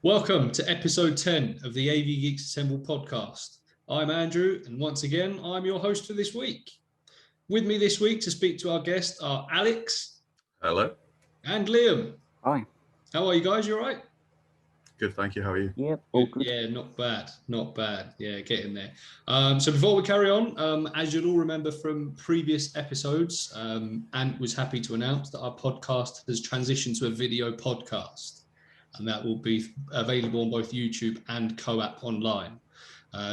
Welcome to episode 10 of the AvgeeksAssemble Podcast. I'm Andrew, and once again, I'm your host for this week. With me this week to speak to our guest are Alex. Hello. And Liam. Hi. How are you guys? You all right? Good, thank you. How are you? Yeah, all good. Yeah, not bad. Not bad. Yeah, getting there. So before we carry on, as you'll all remember from previous episodes, Ant was happy to announce that our podcast has transitioned to a video podcast, and that will be available on both YouTube and Co-op Online.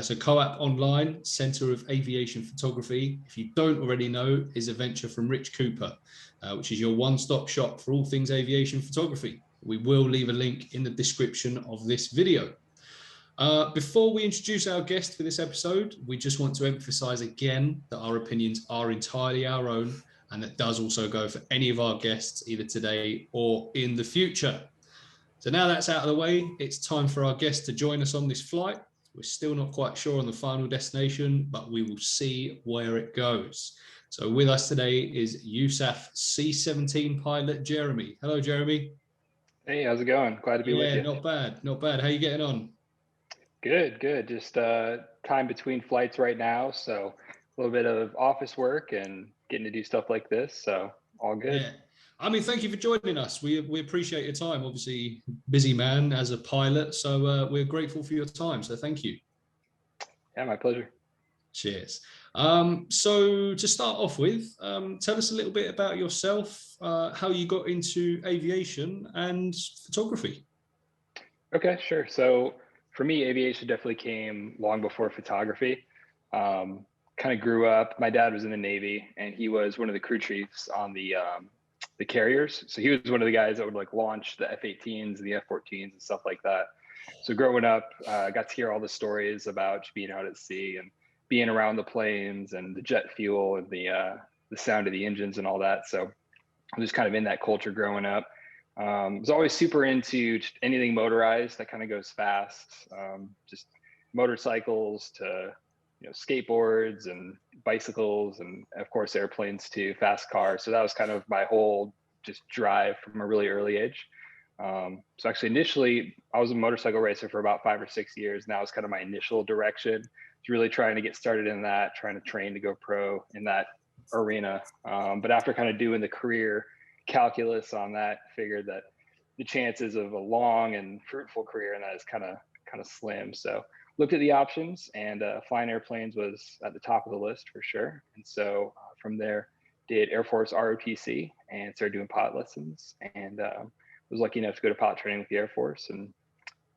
So Co-op Online, Centre of Aviation Photography, if you don't already know, is a venture from Rich Cooper, which is your one-stop shop for all things aviation photography. We will leave a link in the description of this video. Before we introduce our guest for this episode, we just want to emphasize again that our opinions are entirely our own, and that does also go for any of our guests, either today or in the future. So now that's out of the way, it's time for our guest to join us on this flight. We're still not quite sure on the final destination, but we will see where it goes. So with us today is USAF C-17 Pilot, Jeremy. Hello, Jeremy. Hey, how's it going? Glad to be with you. Yeah, not bad, not bad. How are you getting on? Good. Just time between flights right now, so a little bit of office work and getting to do stuff like this, so all good. Yeah. I mean, thank you for joining us. We appreciate your time. Obviously, busy man as a pilot, so we're grateful for your time. So thank you. Yeah, my pleasure. Cheers. So to start off with, tell us a little bit about yourself, how you got into aviation and photography. Okay, sure. So for me, aviation definitely came long before photography. Kind of grew up, my dad was in the Navy, and he was one of the crew chiefs on the carriers. So he was one of the guys that would like launch the F-18s and the F-14s and stuff like that. So growing up, I got to hear all the stories about being out at sea and being around the planes and the jet fuel and the sound of the engines and all that. So I was kind of in that culture growing up. I was always super into anything motorized that kind of goes fast, just motorcycles to skateboards and bicycles, and of course airplanes too, fast cars. So that was kind of my whole just drive from a really early age. So actually initially I was a motorcycle racer for about 5 or 6 years. And that was kind of my initial direction. It's really trying to get started in that, trying to train to go pro in that arena. But after kind of doing the career calculus on that, figured that the chances of a long and fruitful career in that is kind of slim. So looked at the options, and flying airplanes was at the top of the list for sure. And so from there, did Air Force ROTC and started doing pilot lessons, and was lucky enough to go to pilot training with the Air Force, and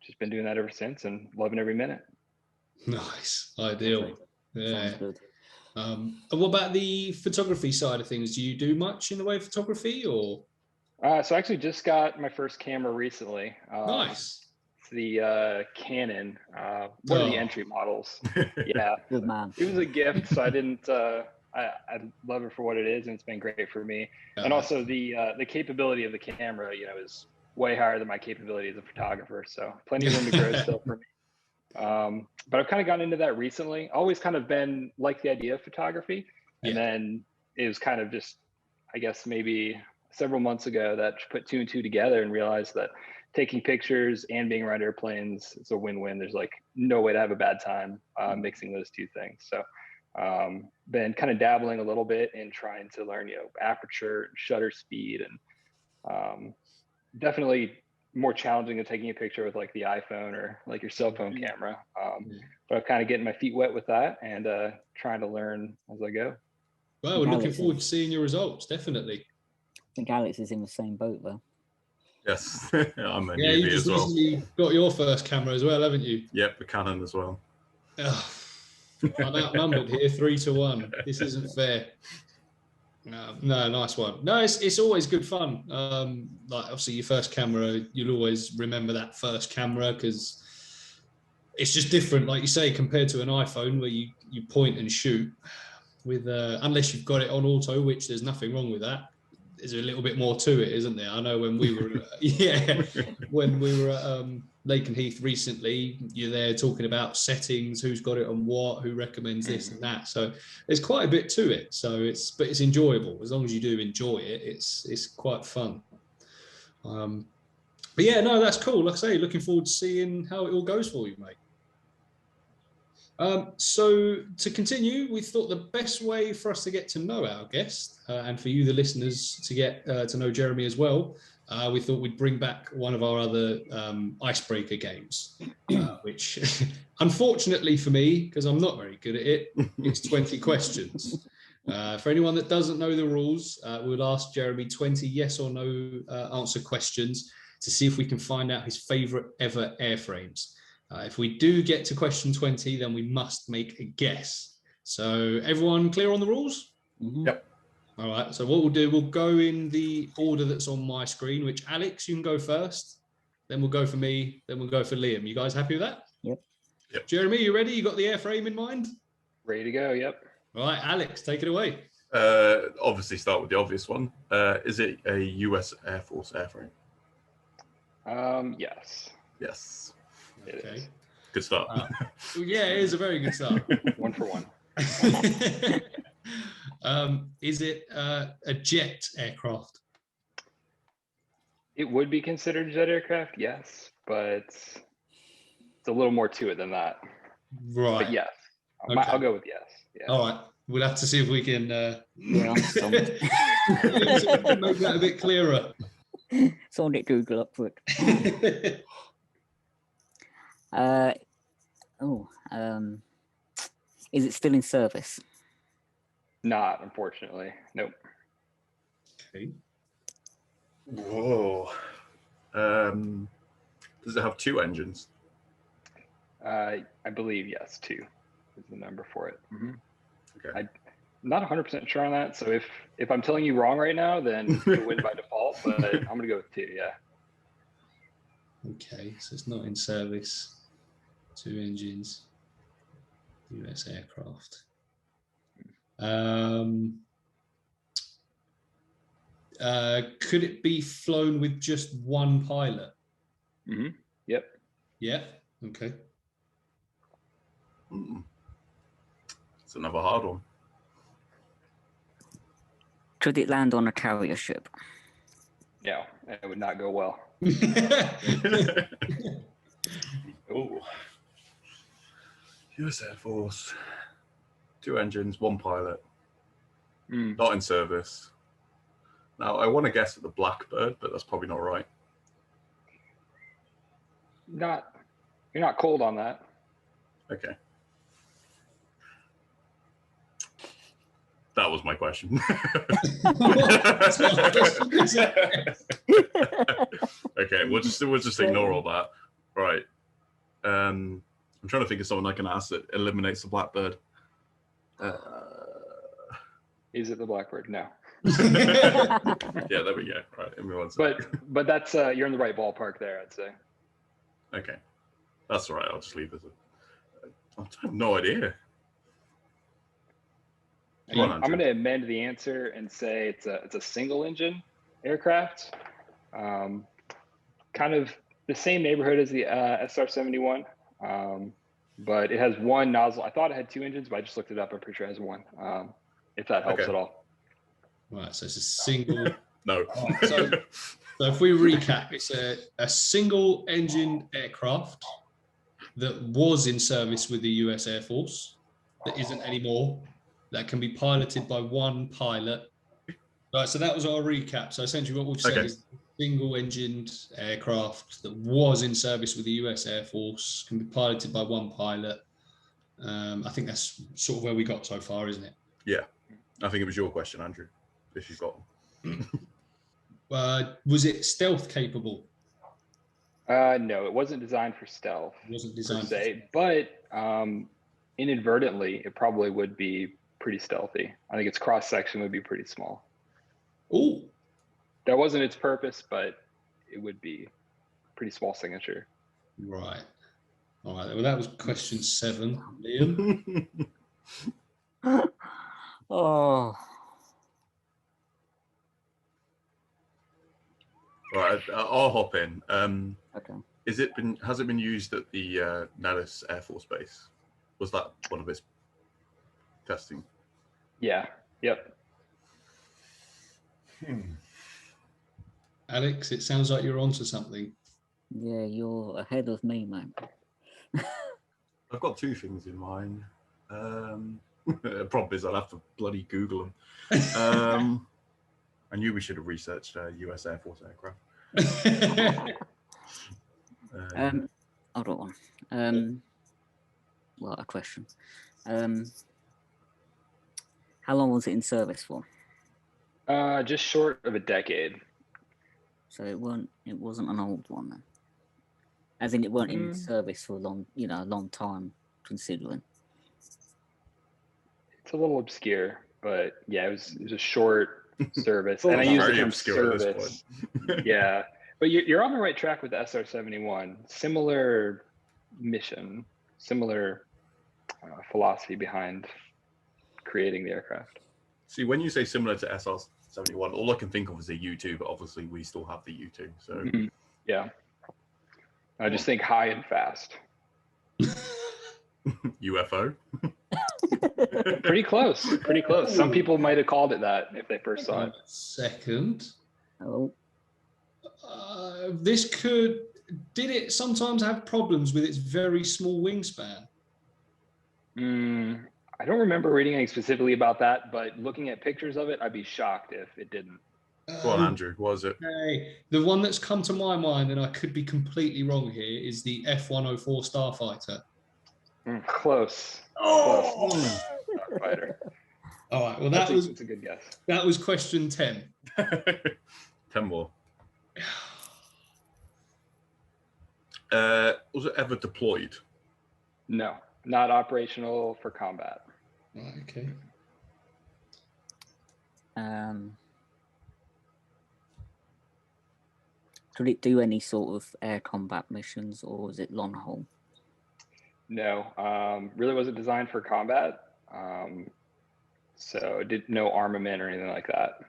just been doing that ever since and loving every minute. Nice, ideal. Yeah. Sounds good. And what about the photography side of things? Do you do much in the way of photography, or? So I actually just got my first camera recently. Nice. It's the Canon, one of the entry models. Yeah, Good man. it was a gift, so I didn't. I love it for what it is, and it's been great for me. And also the capability of the camera, is way higher than my capability as a photographer. So plenty of room to grow still for me. But I've kind of gotten into that recently. Always kind of been like the idea of photography, and then it was kind of just, I guess maybe several months ago that put two and two together and realized that taking pictures and being around airplanes, it's a win-win. There's like no way to have a bad time mixing those two things. So been kind of dabbling a little bit in trying to learn, aperture, shutter speed, and definitely more challenging than taking a picture with like the iPhone or like your cell phone camera. But I'm kind of getting my feet wet with that and trying to learn as I go. Well, we're looking forward to seeing your results, definitely. I think Alex is in the same boat though. Yes, I'm a Yeah, you newbie just as well. recently got your first camera as well, haven't you? Yep, the Canon as well. I'm outnumbered here, 3-1. This isn't fair. No, nice one. No, it's always good fun. Like obviously your first camera, you'll always remember that first camera because it's just different, like you say, compared to an iPhone where you point and shoot with, unless you've got it on auto, which there's nothing wrong with that. There's a little bit more to it, isn't there? I know when we were, when we were at Lakenheath recently, you're there talking about settings, who's got it on what, who recommends this and that. So there's quite a bit to it. So but it's enjoyable. As long as you do enjoy it, it's quite fun. But yeah, no, that's cool. Like I say, looking forward to seeing how it all goes for you, mate. So to continue, we thought the best way for us to get to know our guest and for you, the listeners, to get to know Jeremy as well, we thought we'd bring back one of our other icebreaker games, which unfortunately for me, because I'm not very good at it, it's 20 questions. For anyone that doesn't know the rules, we'll ask Jeremy 20 yes or no answer questions to see if we can find out his favourite ever airframes. If we do get to question 20, then we must make a guess. So everyone clear on the rules? Mhm. Yep. All right. So what we'll do, we'll go in the order that's on my screen, which Alex, you can go first. Then we'll go for me. Then we'll go for Liam. You guys happy with that? Yep. Yep. Jeremy, you ready? You got the airframe in mind? Ready to go. Yep. All right, Alex, take it away. Obviously, start with the obvious one. Is it a US Air Force airframe? Yes. Yes. It Okay. is. Good start. Yeah, it is a very good start. 1 for 1. Is it a jet aircraft? It would be considered jet aircraft, yes, but it's a little more to it than that. Right. But yes, Okay. I'll go with yes. Yeah. All right. We'll have to see if we can Yeah, I'm stumped. make that a bit clearer. Someone get Google up quick. Is it still in service? Not, unfortunately. Nope. Okay. Whoa. Does it have 2 engines? I believe yes, 2 is the number for it. Okay. I'm not 100% sure on that. So if I'm telling you wrong right now, then you win by default. But I'm gonna go with 2. Yeah. Okay. So it's not in service. 2 engines. US aircraft. Could it be flown with just one pilot? Yep. Yeah. Okay. It's another hard one. Could it land on a carrier ship? No, it would not go well. Oh. US Air Force. 2 engines, 1 pilot. Not in service. Now, I want to guess at the Blackbird, but that's probably not right. You're not cold on that. Okay. That was my question. Okay, we'll just ignore all that. Right. I'm trying to think of someone I can ask that eliminates the Blackbird. Is it the Blackbird? No. Yeah, there we go. Right, everyone's. But that's you're in the right ballpark there, I'd say. Okay, that's all right. I'll just leave it. I have no idea. I'm going to amend the answer and say it's a single engine aircraft, kind of the same neighborhood as the SR-71, but it has 1 nozzle. I thought it had 2 engines, but I just looked it up. I'm pretty sure it has 1. If that helps Okay. at all. Right. So it's a single. No. Right, so if we recap, it's a single engine aircraft that was in service with the US Air Force that isn't anymore, that can be piloted by 1 pilot. Right, so that was our recap. So essentially what we've said is single-engined aircraft that was in service with the US Air Force, can be piloted by 1 pilot. I think that's sort of where we got so far, isn't it? Yeah. I think it was your question, Andrew, if you've got one. Was it stealth capable? No, it wasn't designed for stealth. It wasn't designed per se, but inadvertently, it probably would be pretty stealthy. I think its cross section would be pretty small. Oh, that wasn't its purpose, but it would be pretty small signature. Right. All right. Well, that was question 7, Liam. Oh, Right, I'll hop in. okay. Has it been used at the Nellis Air Force Base? Was that one of its testing? Yeah. Yep. Alex, it sounds like you're onto something. Yeah, you're ahead of me, man. I've got two things in mind. The problem is I'll have to bloody Google them. I knew we should have researched US Air Force aircraft. Hold on. What a question. How long was it in service for? Just short of a decade. So it wasn't an old one then. As in, it weren't in service for a long time, considering. It's a little obscure, but yeah, it was a short service, and I use the term service. Yeah, but you're on the right track with the SR-71. Similar mission, similar philosophy behind creating the aircraft. See, when you say similar to SR-71, all I can think of is a U-2, but obviously we still have the U-2. So yeah, I just think high and fast. UFO. Pretty close. Some people might have called it that if they first saw it. Second. Oh. Did it sometimes have problems with its very small wingspan? I don't remember reading anything specifically about that, but looking at pictures of it, I'd be shocked if it didn't. Go on, Andrew. What was it? Okay. The one that's come to my mind, and I could be completely wrong here, is the F-104 Starfighter. Close. Oh! Close. Starfighter. All right. Well, That's a good guess. That was question 10. 10 more. Was it ever deployed? No, not operational for combat. Right, okay. Could it do any sort of air combat missions, or was it long haul? No, really wasn't designed for combat. So it did no armament or anything like that.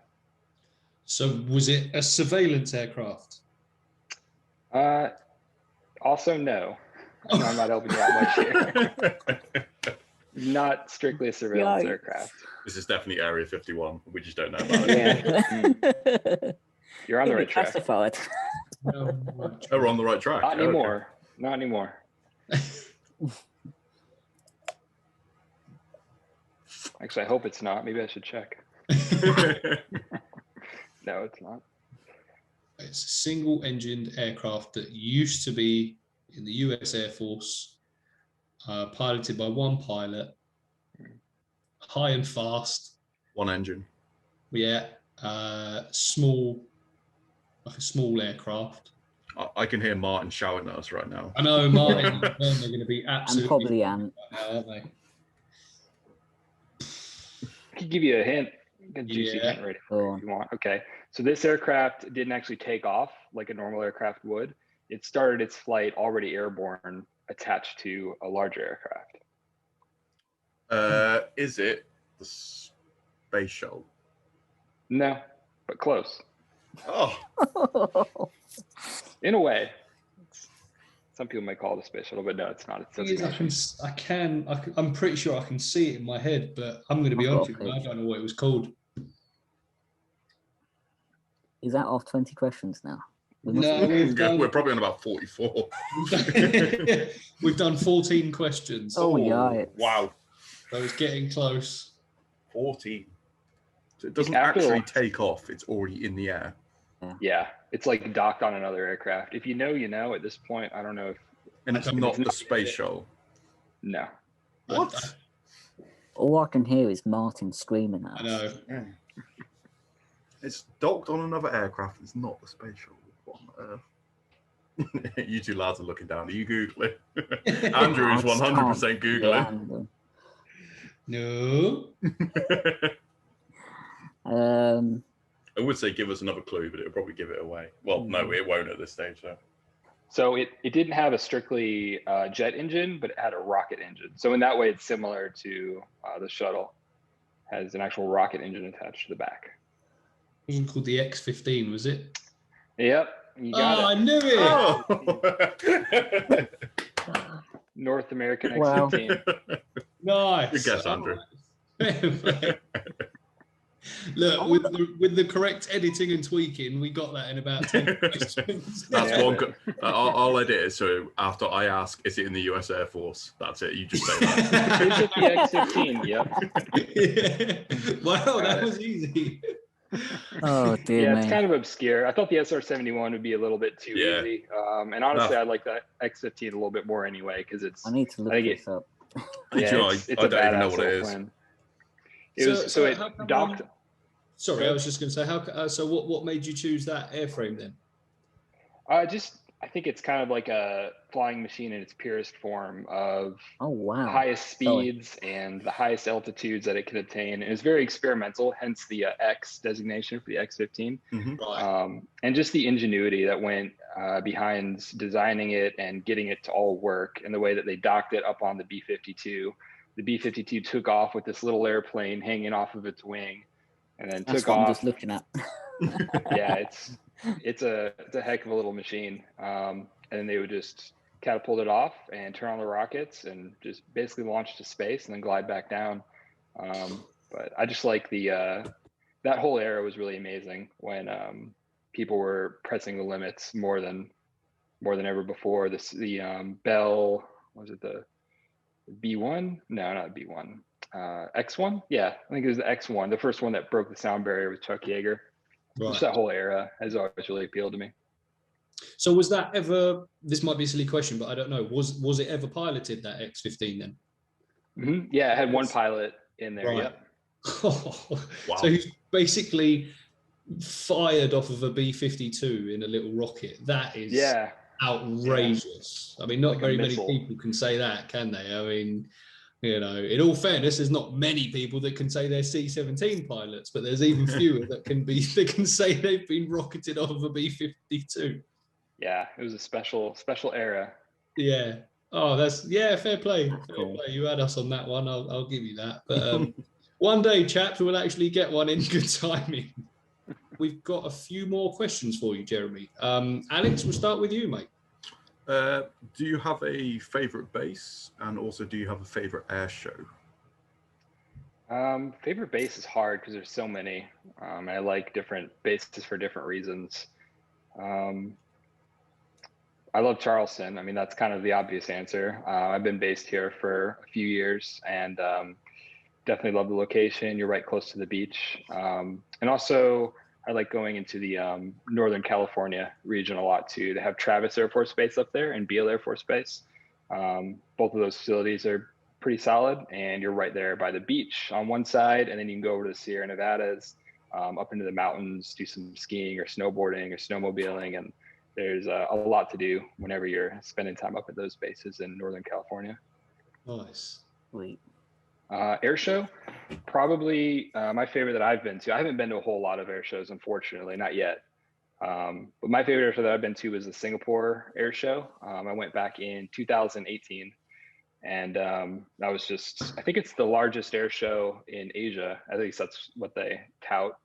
So was it a surveillance aircraft? Also, no. I'm not helping you out much here. Not strictly a surveillance aircraft. This is definitely Area 51. We just don't know about it. Yeah. You're on the right track. Classified. Oh, we're on the right track. Not anymore. Not anymore. Actually, I hope it's not. Maybe I should check. No, it's not. It's a single-engined aircraft that used to be in the US Air Force, piloted by one pilot, high and fast. One engine. Yeah, small, like a small aircraft. I can hear Martin shouting at us right now. I know Martin and Ben are going to be absolutely. And probably Ant. Right now, aren't they? I can give you a hint. A juicy hint right here if you want. Okay. So this aircraft didn't actually take off like a normal aircraft would. It started its flight already airborne, attached to a larger aircraft. Is it the space shuttle? No, but close. Oh. In a way. Some people might call it a space shuttle, but no, it's not. I'm pretty sure I can see it in my head, but I'm going to be honest with you, I don't know what it was called. Is that off 20 questions now? No, we're probably on about 44. We've done 14 questions. Oh, yeah. Wow. So it's getting close. 14. So it doesn't actually take off. It's already in the air. Yeah. It's like docked on another aircraft. If you know, you know. At this point, I don't know if... And it's not the space shuttle? No. What? All I can hear is Martin screaming at us. I know. Yeah. It's docked on another aircraft. It's not the space shuttle. What on earth? You two lads are looking down. Are you Googling? Andrew is 100% Googling. No. I would say give us another clue, but it'll probably give it away. Well, no, it won't at this stage. So it didn't have a strictly jet engine, but it had a rocket engine. So in that way, it's similar to the shuttle. Has an actual rocket engine attached to the back. It wasn't called the X-15, was it? Yep. You got it. I knew it. Oh. North American X-15. Nice. Good guess, Andrew. Look, with the correct editing and tweaking, we got that in about 10 questions. That's one. I'll edit it. So after I ask, is it in the US Air Force? That's it. You just say that. Is it the X-15? Yep. Yeah. Wow, that was easy. Oh dear Yeah, me. it's kind of obscure. I thought the SR-71 would be a little bit too easy. And honestly, I like the X-15 a little bit more anyway because it's. I need to look this up. Yeah, it's I a don't even know badass what it little is. plane. It docked. Sorry, I was just going to say, so what made you choose that airframe then? I think it's kind of like a flying machine in its purest form of Oh wow. the highest speeds and the highest altitudes that it can attain. And it's very experimental, hence the X designation for the X-15. Mm-hmm. And just the ingenuity that went behind designing it and getting it to all work, and the way that they docked it up on the B-52. The B-52 took off with this little airplane hanging off of its wing, and then That's took what off. I'm just looking at. Yeah, it's a heck of a little machine. And they would just catapult it off and turn on the rockets and just basically launch to space and then glide back down. But I just like that whole era was really amazing when people were pressing the limits more than ever before. The Bell, was it the B1? No, not B1. X1? Yeah, I think it was the X1, the first one that broke the sound barrier with Chuck Yeager. Right. Just that whole era has always really appealed to me. So was that ever, this might be a silly question, but I don't know, was it ever piloted, that X-15 then? Mm-hmm. Yeah, it had one pilot in there. Right. Yep. Wow. So he's basically fired off of a B-52 in a little rocket. That is outrageous. Yeah. I mean, not like very many people can say that, can they? I mean, you know, in all fairness, there's not many people that can say they're C-17 pilots, but there's even fewer that can say they've been rocketed off of a B-52. Yeah, it was a special era. Yeah. Oh, fair play. Fair play. You had us on that one. I'll give you that. But one day, chaps, we'll actually get one in good timing. We've got a few more questions for you, Jeremy. Alex, we'll start with you, mate. Do you have a favorite base, and also do you have a favorite air show? Favorite base is hard because there's so many. I like different bases for different reasons. I love Charleston. I mean, that's kind of the obvious answer. I've been based here for a few years, and definitely love the location. You're right close to the beach. And also, I like going into the Northern California region a lot too. They have Travis Air Force Base up there and Beale Air Force Base. Both of those facilities are pretty solid, and you're right there by the beach on one side, and then you can go over to the Sierra Nevadas, up into the mountains, do some skiing or snowboarding or snowmobiling, and there's a lot to do whenever you're spending time up at those bases in Northern California. Nice. Sweet. Air show, probably my favorite that I've been to. I haven't been to a whole lot of air shows, unfortunately, not yet. But my favorite air show that I've been to was the Singapore Air Show. I went back in 2018, and that was just, I think it's the largest air show in Asia. At least that's what they tout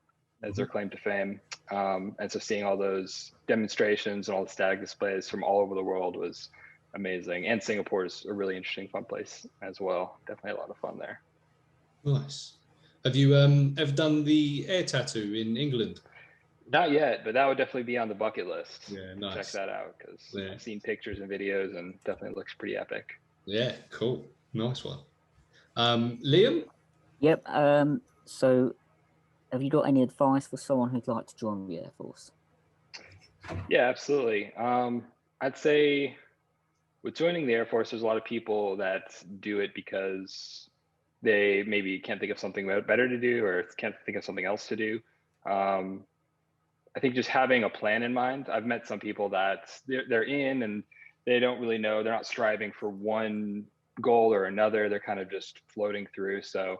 as their claim to fame. And so seeing all those demonstrations and all the static displays from all over the world was amazing. And Singapore is a really interesting, fun place as well. Definitely a lot of fun there. Nice. Have you ever done the air tattoo in England? Not yet, but that would definitely be on the bucket list. Yeah, nice. Check that out, because I've seen pictures and videos and definitely looks pretty epic. Yeah, cool. Nice one. Liam? Yep. So have you got any advice for someone who'd like to join the Air Force? Yeah, absolutely. I'd say with joining the Air Force, there's a lot of people that do it because they maybe can't think of something better to do, or can't think of something else to do. I think just having a plan in mind. I've met some people that they're in and they don't really know. They're not striving for one goal or another. They're kind of just floating through. So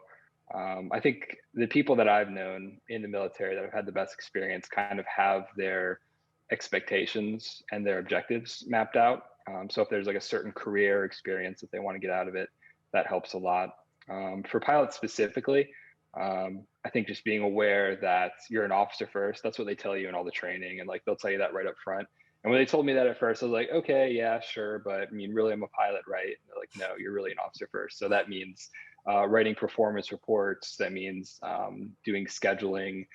I think the people that I've known in the military that have had the best experience kind of have their expectations and their objectives mapped out. So if there's like a certain career experience that they want to get out of it, that helps a lot. For pilots specifically, I think just being aware that you're an officer first, that's what they tell you in all the training. And like, they'll tell you that right up front. And when they told me that at first, I was like, okay, yeah, sure. But I mean, really, I'm a pilot, right? And they're like, no, you're really an officer first. So that means writing performance reports. That means doing scheduling,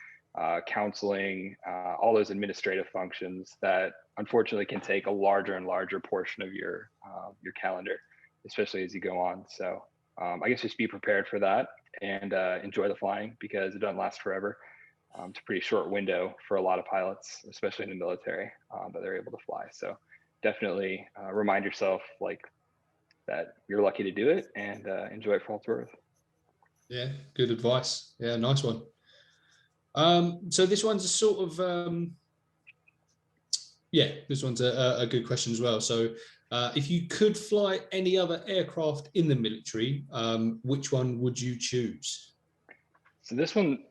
counseling, all those administrative functions that unfortunately can take a larger and larger portion of your calendar, especially as you go on. So I guess just be prepared for that and enjoy the flying, because it doesn't last forever. It's a pretty short window for a lot of pilots, especially in the military, that they're able to fly. So definitely remind yourself like that you're lucky to do it, and enjoy it for all it's worth. Yeah, good advice. Yeah, nice one. So this one's a sort of this one's a good question as well. So if you could fly any other aircraft in the military, which one would you choose? So this one,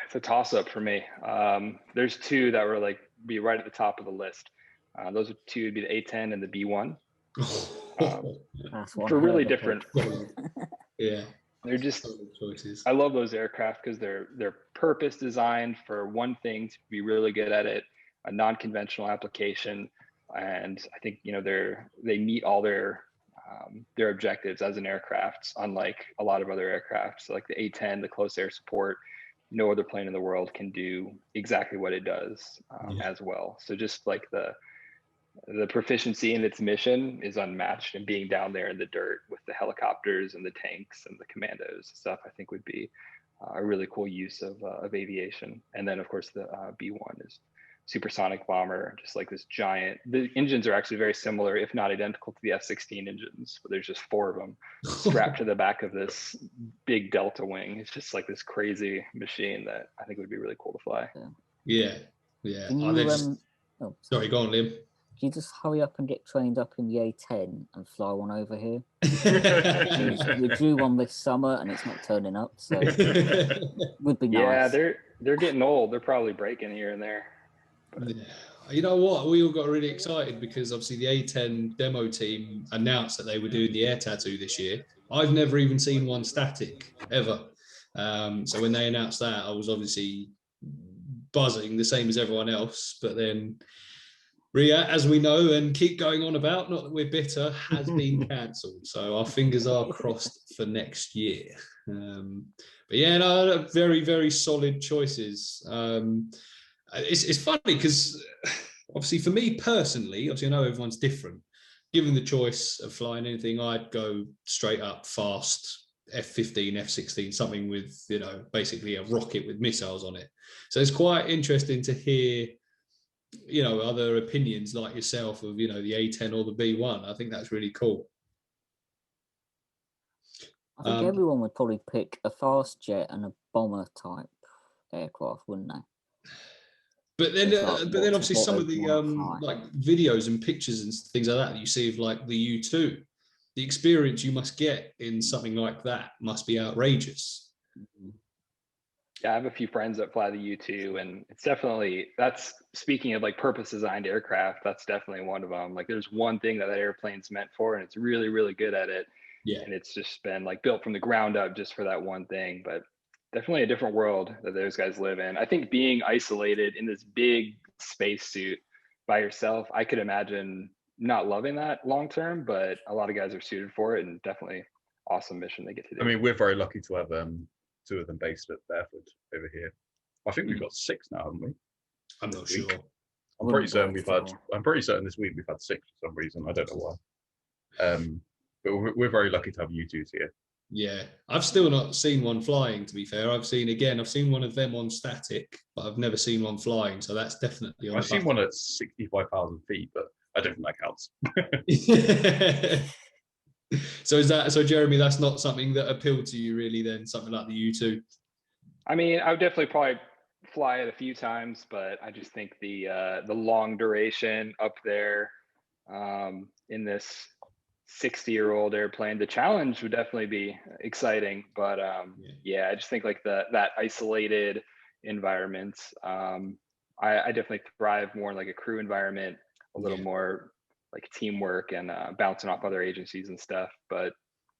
it's a toss-up for me. There's two that were like be right at the top of the list. Those two would be the A-10 and the B-1. For really different. Yeah, they're just choices. I love those aircraft because they're purpose designed for one thing, to be really good at it, a non-conventional application, and I think they meet all their objectives as an aircraft, unlike a lot of other aircraft. So like the A-10, the close air support, no other plane in the world can do exactly what it does as well. So just like the proficiency in its mission is unmatched, and being down there in the dirt with the helicopters and the tanks and the commandos stuff, I think would be a really cool use of aviation. And then of course the B-1 is supersonic bomber, just like this giant. The engines are actually very similar, if not identical, to the F-16 engines, but there's just 4 of them strapped to the back of this big delta wing. It's just like this crazy machine that I think would be really cool to fly. Yeah. Can you, sorry, go on, Liam. Can you just hurry up and get trained up in the A-10 and fly one over here? We're due one this summer and it's not turning up, so it would be nice. Yeah, they're getting old. They're probably breaking here and there. But you know what? We all got really excited because obviously the A-10 demo team announced that they were doing the air tattoo this year. I've never even seen one static ever. So when they announced that, I was obviously buzzing the same as everyone else. But then RIA, as we know and keep going on about, not that we're bitter, has been cancelled. So our fingers are crossed for next year. But yeah, no, very, very solid choices. It's funny because obviously for me personally, obviously I know everyone's different. Given the choice of flying anything, I'd go straight up fast F-15, F-16, something with, basically a rocket with missiles on it. So it's quite interesting to hear, other opinions like yourself of, the A-10 or the B-1. I think that's really cool. I think everyone would probably pick a fast jet and a bomber type aircraft, wouldn't they? But then obviously some of the like videos and pictures and things like that you see of like the U-2, the experience you must get in something like that must be outrageous. Yeah, I have a few friends that fly the U-2, and it's definitely, that's speaking of like purpose designed aircraft, that's definitely one of them. Like there's one thing that airplane's meant for, and it's really, really good at it. Yeah. And it's just been like built from the ground up just for that one thing. But definitely a different world that those guys live in. I think being isolated in this big spacesuit by yourself, I could imagine not loving that long term, but a lot of guys are suited for it, and definitely awesome mission they get to do. I mean, we're very lucky to have 2 of them based at Fairford over here. I think we've got 6 now, haven't we? I'm not sure. I'm pretty certain this week we've had 6 for some reason. I don't know why. But we're very lucky to have U-2s here. Yeah, I've still not seen one flying, to be fair. I've seen one of them on static, but I've never seen one flying. So that's definitely on. I've seen one at 65,000 feet, but I don't think that counts. So Jeremy, that's not something that appealed to you really then, something like the U-2? I mean, I would definitely probably fly it a few times, but I just think the long duration up there in this 60-year-old airplane, the challenge would definitely be exciting. But I just think like that isolated environment, I definitely thrive more in like a crew environment, a little more like teamwork and bouncing off other agencies and stuff. But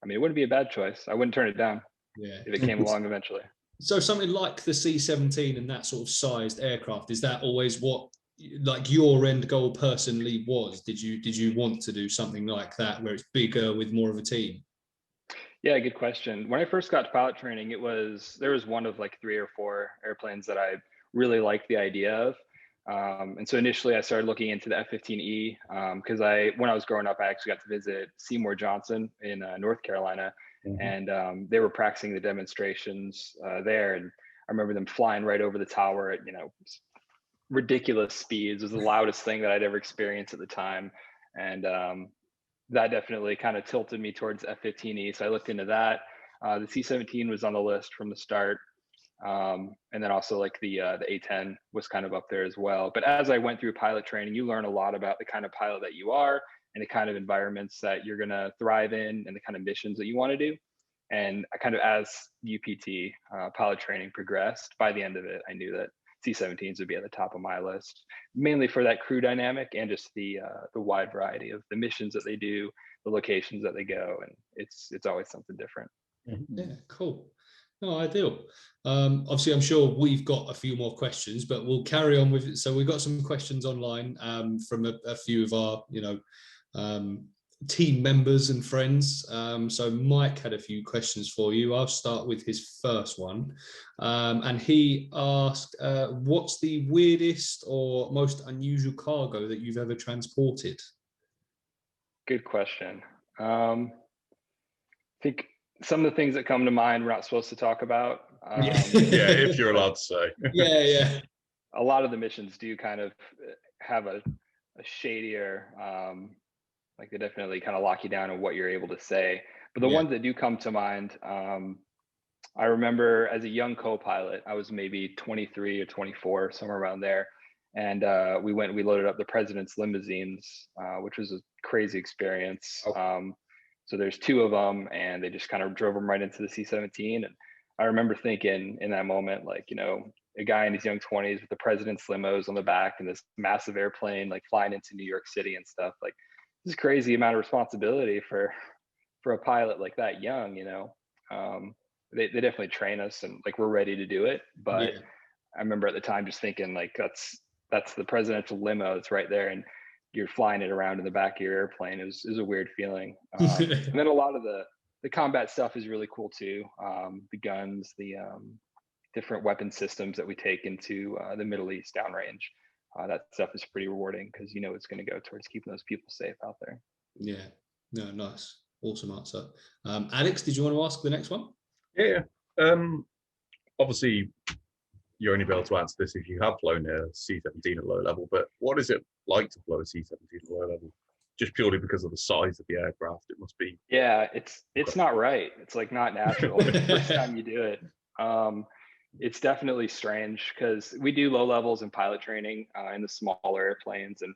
I mean, it wouldn't be a bad choice. I wouldn't turn it down if it came along eventually. So something like the C-17 and that sort of sized aircraft, is that always what like your end goal personally was? Did you want to do something like that where it's bigger with more of a team? Yeah, good question. When I first got to pilot training, there was one of like 3 or 4 airplanes that I really liked the idea of. And so initially I started looking into the F-15E because when I was growing up, I actually got to visit Seymour Johnson in North Carolina, and they were practicing the demonstrations there. And I remember them flying right over the tower at, ridiculous speeds. It was the loudest thing that I'd ever experienced at the time. And that definitely kind of tilted me towards F-15E. So I looked into that. The C-17 was on the list from the start. And then also like the A-10 was kind of up there as well. But as I went through pilot training, you learn a lot about the kind of pilot that you are and the kind of environments that you're going to thrive in and the kind of missions that you want to do. And I kind of, as UPT pilot training progressed, by the end of it, I knew that C-17s would be at the top of my list, mainly for that crew dynamic and just the wide variety of the missions that they do, the locations that they go, and it's always something different. Yeah, cool. No, ideal. Obviously, I'm sure we've got a few more questions, but we'll carry on with it. So we've got some questions online from a few of our, team members and friends. So Mike had a few questions for you. I'll start with his first one. And he asked, what's the weirdest or most unusual cargo that you've ever transported? Good question. I think some of the things that come to mind we're not supposed to talk about. Yeah, if you're allowed to say. Yeah. A lot of the missions do kind of have a shadier, like they definitely kind of lock you down on what you're able to say. But the ones that do come to mind, I remember as a young co-pilot, I was maybe 23 or 24, somewhere around there. And we loaded up the president's limousines, which was a crazy experience. So there's 2 of them, and they just kind of drove them right into the C-17. And I remember thinking in that moment, like, a guy in his young 20s with the president's limos on the back and this massive airplane, like flying into New York City and stuff. Like, this is crazy amount of responsibility for a pilot like that young. They definitely train us and like we're ready to do it. But I remember at the time just thinking like that's the presidential limo that's right there, and you're flying it around in the back of your airplane. It was a weird feeling. And then a lot of the combat stuff is really cool too. The guns, the different weapon systems that we take into the Middle East downrange. That stuff is pretty rewarding because it's going to go towards keeping those people safe out there. Yeah, no, nice, awesome answer. Alex, did you want to ask the next one? Yeah. Obviously, you're only able to answer this if you have flown a C-17 at low level. But what is it like to fly a C-17 at low level? Just purely because of the size of the aircraft, it must be. Yeah, it's not right. It's like not natural. The first time you do it. It's definitely strange because we do low levels in pilot training in the smaller airplanes, and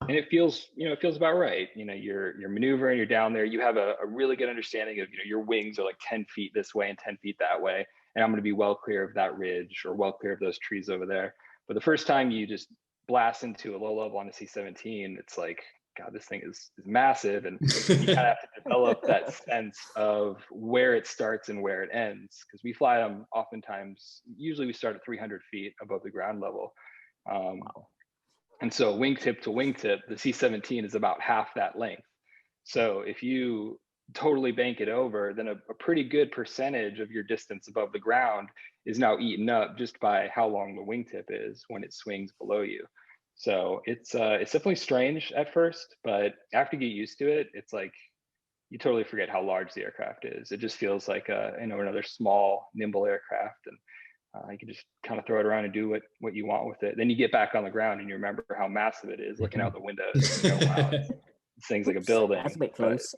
it feels about right. You're maneuvering, you're down there, you have a really good understanding of your wings are like 10 feet this way and 10 feet that way, and I'm going to be well clear of that ridge or well clear of those trees over there. But the first time you just blast into a low level on a C-17, it's like, God, this thing is massive, and you kind of have to develop that sense of where it starts and where it ends, because we fly them oftentimes. Usually we start at 300 feet above the ground level, and so wingtip to wingtip, the C-17 is about half that length. So if you totally bank it over, then a pretty good percentage of your distance above the ground is now eaten up just by how long the wingtip is when it swings below you. So it's definitely strange at first, but after you get used to it, it's like you totally forget how large the aircraft is. It just feels like another small, nimble aircraft, and you can just kind of throw it around and do what you want with it. Then you get back on the ground and you remember how massive it is, looking out the windows. Wow, this thing's like a building. That's a bit close.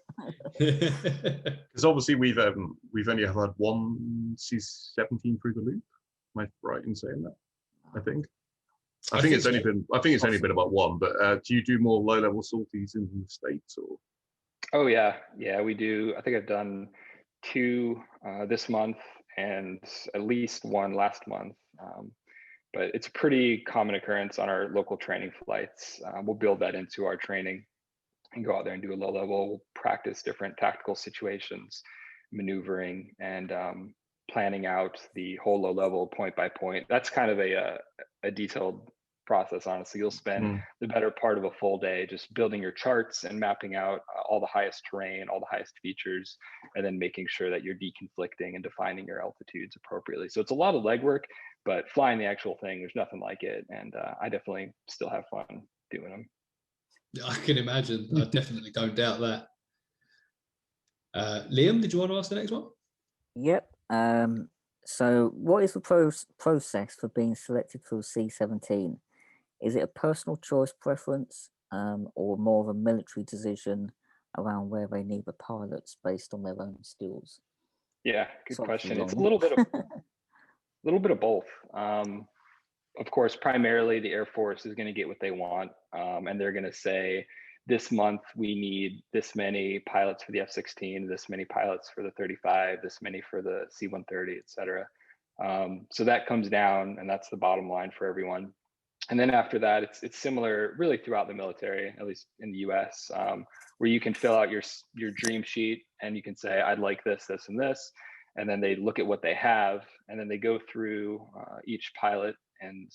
Because obviously we've only had one C-17 through the loop. Am I right in saying that? I think it's only been about one. But do you do more low-level sorties in the States or? Oh yeah, we do. I think I've done 2 this month and at least 1 last month. But it's a pretty common occurrence on our local training flights. We'll build that into our training and go out there and do a low level, practice different tactical situations, maneuvering, and planning out the whole low level point by point. That's kind of a detailed process, honestly. You'll spend the better part of a full day just building your charts and mapping out all the highest terrain, all the highest features, and then making sure that you're deconflicting and defining your altitudes appropriately. So it's a lot of legwork, but flying the actual thing, there's nothing like it. And I definitely still have fun doing them. I can imagine. I definitely don't doubt that. Liam, did you want to ask the next one? Yep. So what is the process for being selected for the C-17? Is it a personal choice preference or more of a military decision around where they need the pilots based on their own skills? Yeah, good question. It's a little bit of both. Of course, primarily the Air Force is going to get what they want, and they're going to say, this month we need this many pilots for the F-16, this many pilots for the 35, this many for the C-130, et cetera. So that comes down, and that's the bottom line for everyone. And then after that, it's similar really throughout the military, at least in the US, where you can fill out your dream sheet and you can say, I'd like this, this, and this. And then they look at what they have, and then they go through each pilot, and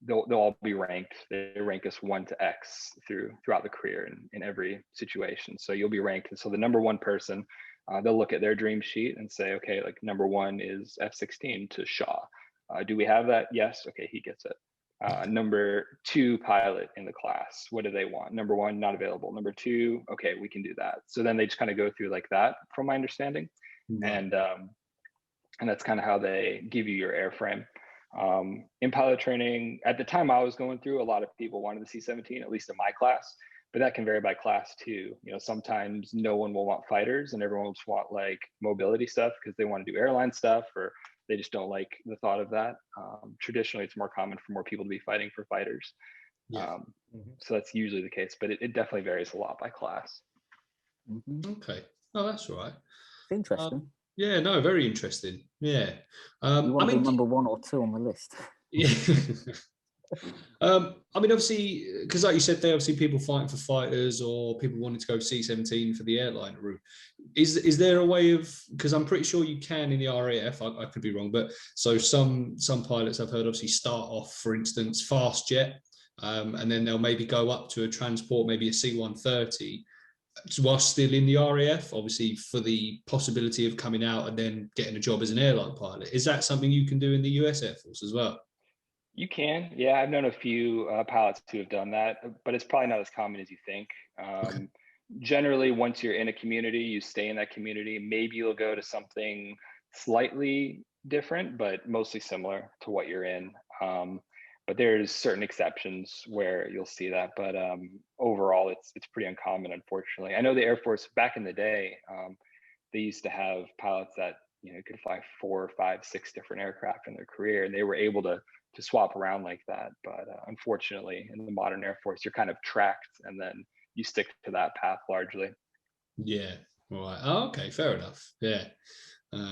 they'll all be ranked. They rank us 1 to X throughout the career in every situation. So you'll be ranked. And so the number one person, they'll look at their dream sheet and say, okay, like number 1 is F-16 to Shaw. Do we have that? Yes. Okay, he gets it. Number 2 pilot in the class, what do they want? Number 1, not available. Number 2, okay, we can do that. So then they just kind of go through like that, from my understanding. And that's kind of how they give you your airframe. In pilot training, at the time I was going through, a lot of people wanted the C-17, at least in my class, but that can vary by class too. You know, sometimes no one will want fighters and everyone will just want like mobility stuff because they want to do airline stuff, or they just don't like the thought of that. Traditionally, it's more common for more people to be fighting for fighters. So that's usually the case, but it definitely varies a lot by class. Okay. Oh, that's all right. Interesting. Yeah, no, very interesting. Yeah. You want number 1 or 2 on the list? Yeah. I mean, obviously, because like you said, there obviously people fighting for fighters or people wanting to go C-17 for the airline route. Is there a way of, because I'm pretty sure you can in the RAF, I could be wrong, but so some pilots I've heard obviously start off, for instance, fast jet, and then they'll maybe go up to a transport, maybe a C-130, while still in the RAF, obviously for the possibility of coming out and then getting a job as an airline pilot. Is that something you can do in the US Air Force as well? You can, yeah. I've known a few pilots who have done that, but it's probably not as common as you think. Okay. Generally, once you're in a community, you stay in that community. Maybe you'll go to something slightly different, but mostly similar to what you're in. But there's certain exceptions where you'll see that. But overall, it's pretty uncommon, unfortunately. I know the Air Force back in the day, they used to have pilots that could fly 4, 5, 6 different aircraft in their career, and they were able to swap around like that. But unfortunately, in the modern Air Force, you're kind of tracked, and then you stick to that path largely. Yeah. Right. Oh, okay. Fair enough. Yeah.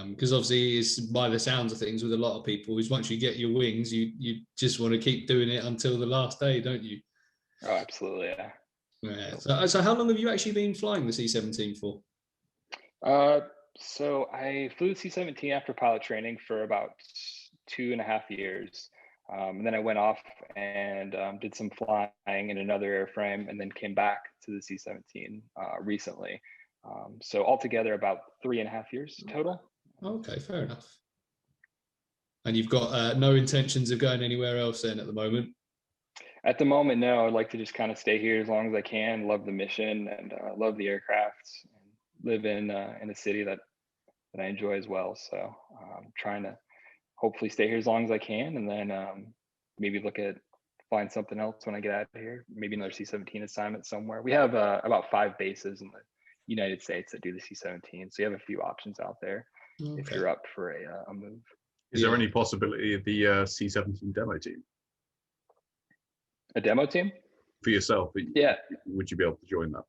Because obviously, it's by the sounds of things with a lot of people, is once you get your wings, you just want to keep doing it until the last day, don't you? Oh, absolutely. Yeah. Yeah. So how long have you actually been flying the C-17 for? So I flew the C-17 after pilot training for about 2.5 years. And then I went off and did some flying in another airframe, and then came back to the C-17 recently. So altogether about 3.5 years total. Okay, fair enough. And you've got no intentions of going anywhere else then at the moment? At the moment, no. I'd like to just kind of stay here as long as I can. Love the mission and love the aircraft. And live in a city that I enjoy as well. So I'm trying to hopefully stay here as long as I can, and then maybe find something else when I get out of here. Maybe another C-17 assignment somewhere. We have about 5 bases in the United States that do the C-17, so you have a few options out there if you're up for a move. Is there any possibility of the C-17 demo team? A demo team? For yourself? Yeah. Would you be able to join that?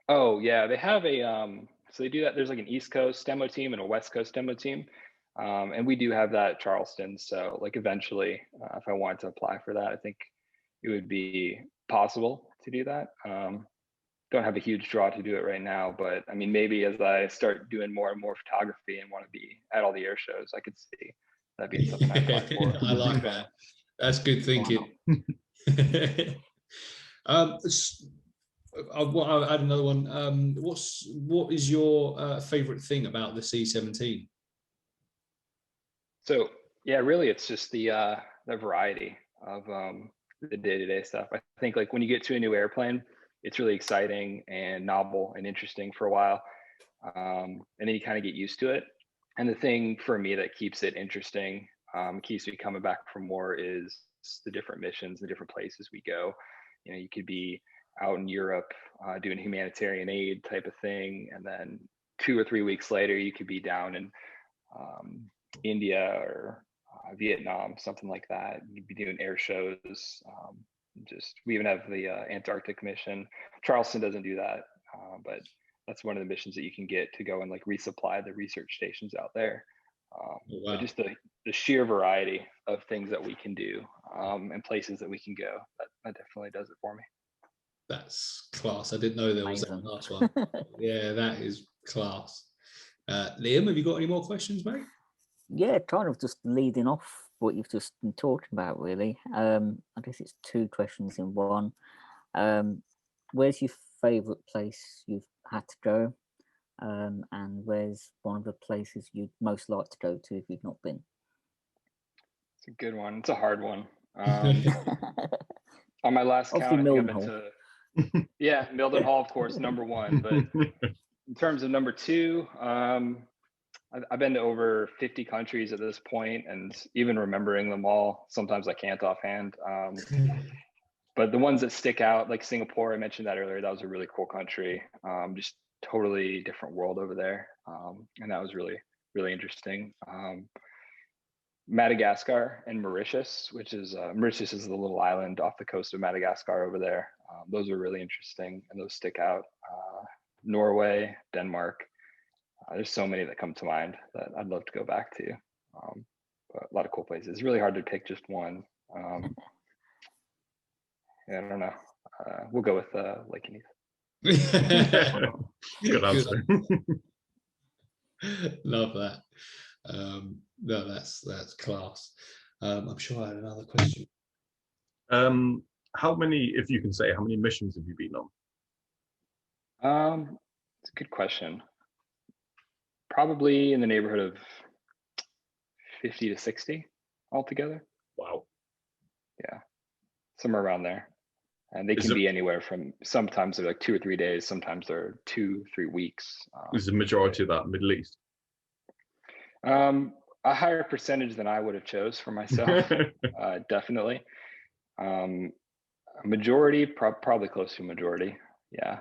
Oh, yeah. They have so they do that. There's like an East Coast demo team and a West Coast demo team. And we do have that at Charleston. So like eventually, if I wanted to apply for that, I think it would be possible to do that. Don't have a huge draw to do it right now, but I mean, maybe as I start doing more and more photography and want to be at all the air shows, I could see that being something I apply for. I like that. That's good thinking. I'll add another one. What is your favorite thing about the C-17? So yeah, really, it's just the variety of the day-to-day stuff. I think like when you get to a new airplane, it's really exciting and novel and interesting for a while, and then you kind of get used to it. And the thing for me that keeps it interesting, keeps me coming back for more, is the different missions, the different places we go. You know, you could be out in Europe doing humanitarian aid type of thing, and then 2 or 3 weeks later, you could be down in India or Vietnam, something like that. You'd be doing air shows. We even have the Antarctic mission. Charleston doesn't do that, but that's one of the missions that you can get to go and like resupply the research stations out there. Wow. But just the sheer variety of things that we can do and places that we can go, that definitely does it for me. That's class. I didn't know there was that last one. Yeah, that is class. Liam, have you got any more questions, mate? Yeah, kind of just leading off what you've just been talking about, really. I guess it's 2 questions in one. Where's your favourite place you've had to go? And where's one of the places you'd most like to go to if you've not been? It's a good one. It's a hard one. On my last count, I think I've been to Mildenhall, of course, number 1. But in terms of number 2, I've been to over 50 countries at this point, and even remembering them all, sometimes I can't offhand. But the ones that stick out, like Singapore, I mentioned that earlier. That was a really cool country. Just totally different world over there, and that was really, really interesting. Madagascar and Mauritius, which is Mauritius is the little island off the coast of Madagascar over there. Those are really interesting, and those stick out. Norway, Denmark. There's so many that come to mind that I'd love to go back to. But a lot of cool places. It's really hard to pick just one. I don't know. We'll go with Lake Genevieve. Good answer. Love that. No, that's class. I'm sure I had another question. How many, if you can say, how many missions have you been on? It's a good question. Probably in the neighborhood of 50 to 60 altogether. Wow. Yeah, somewhere around there. And they can be anywhere from, sometimes they're like 2 or 3 days, sometimes they're 2-3 weeks. Is the majority of that Middle East? A higher percentage than I would have chose for myself, definitely. A majority, probably close to a majority. Yeah.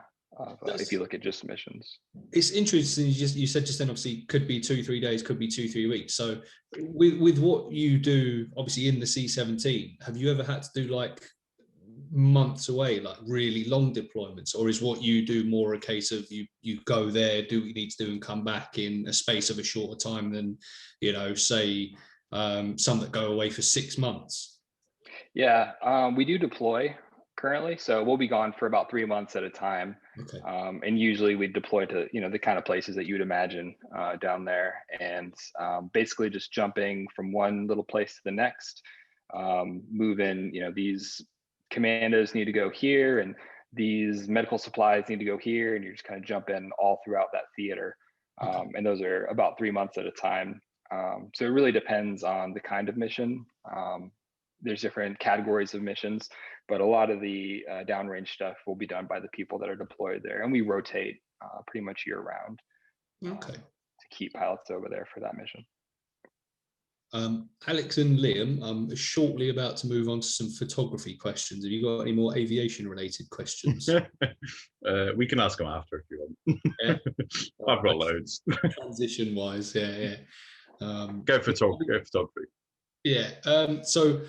If you look at just missions. It's interesting. You said just then, obviously, could be 2-3 days, could be 2-3 weeks. So with what you do, obviously in the C-17, have you ever had to do like months away, like really long deployments, or is what you do more a case of you go there, do what you need to do, and come back in a space of a shorter time than, you know, say some that go away for 6 months? Yeah, we do deploy currently, so we'll be gone for about 3 months at a time. Okay. And usually we deploy to, you know, the kind of places that you would imagine down there, and basically just jumping from one little place to the next, moving, you know, these commandos need to go here and these medical supplies need to go here, and you're just kind of jumping all throughout that theater. And those are about 3 months at a time. So it really depends on the kind of mission. There's different categories of missions, but a lot of the downrange stuff will be done by the people that are deployed there, and we rotate pretty much year round. Okay. To keep pilots over there for that mission. Alex and Liam, I'm shortly about to move on to some photography questions. Have you got any more aviation related questions? We can ask them after if you want. Yeah. I've got loads. Transition wise, yeah. Go photography. Yeah. So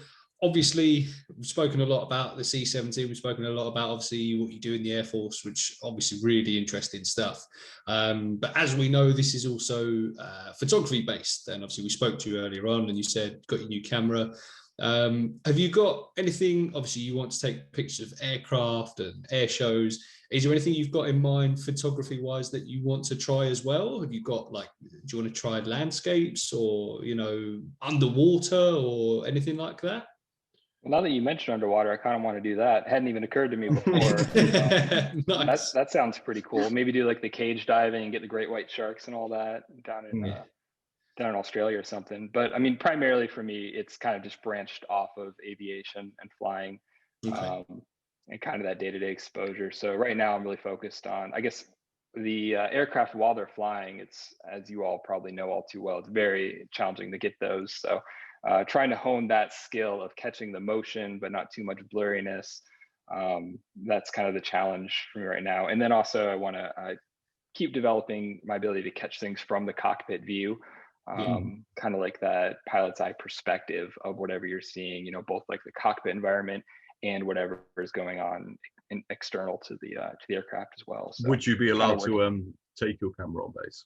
obviously we've spoken a lot about the C-17. We've spoken a lot about obviously what you do in the Air Force, which obviously really interesting stuff. But as we know, this is also photography based. And obviously we spoke to you earlier on and you said got your new camera. Have you got anything, obviously you want to take pictures of aircraft and air shows. Is there anything you've got in mind photography wise that you want to try as well? Have you got like, do you want to try landscapes or, you know, underwater or anything like that? Well, now that you mentioned underwater, I kind of want to do that. Hadn't even occurred to me before. Nice. That sounds pretty cool. Maybe do like the cage diving and get the great white sharks and all that down in Australia or something. But I mean, primarily for me, it's kind of just branched off of aviation and flying, Okay. and kind of that day-to-day exposure. So right now, I'm really focused on, I guess, the aircraft while they're flying. It's, as you all probably know all too well, it's very challenging to get those. So trying to hone that skill of catching the motion, but not too much blurriness. That's kind of the challenge for me right now. And then also I want to keep developing my ability to catch things from the cockpit view, kind of like that pilot's eye perspective of whatever you're seeing, you know, both like the cockpit environment and whatever is going on external to the aircraft as well. So would you be allowed to take your camera on base?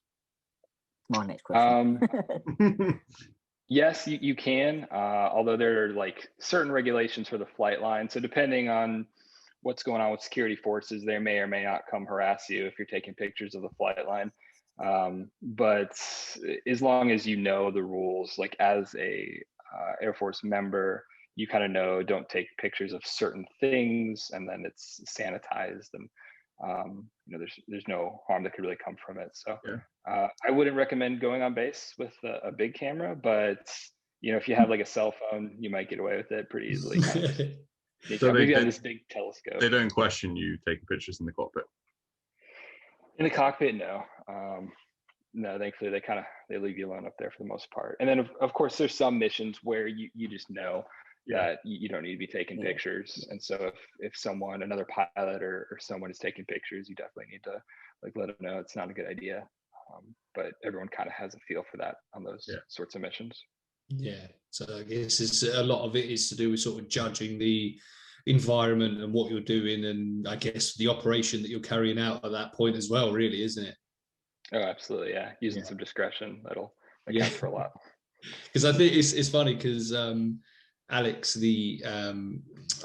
My next question. Yes, you can, although there are like certain regulations for the flight line. So depending on what's going on with security forces, they may or may not come harass you if you're taking pictures of the flight line. But as long as you know the rules, like as a Air Force member, you kind of know, don't take pictures of certain things, and then it's sanitized, and you know, there's no harm that could really come from it. So I wouldn't recommend going on base with a big camera, but you know, if you have like a cell phone, you might get away with it pretty easily. So maybe on this big telescope. They don't question you taking pictures in the cockpit? In the cockpit, no. No, thankfully they leave you alone up there for the most part. And then of course there's some missions where you just know that you don't need to be taking pictures. And so if someone, another pilot or someone is taking pictures, you definitely need to like let them know it's not a good idea. But everyone kind of has a feel for that on those sorts of missions. Yeah, so I guess it's a lot of it is to do with sort of judging the environment and what you're doing, and I guess the operation that you're carrying out at that point as well, really, isn't it? Oh, absolutely, yeah. Using some discretion, that counts for a lot. Because I think it's funny because Alex,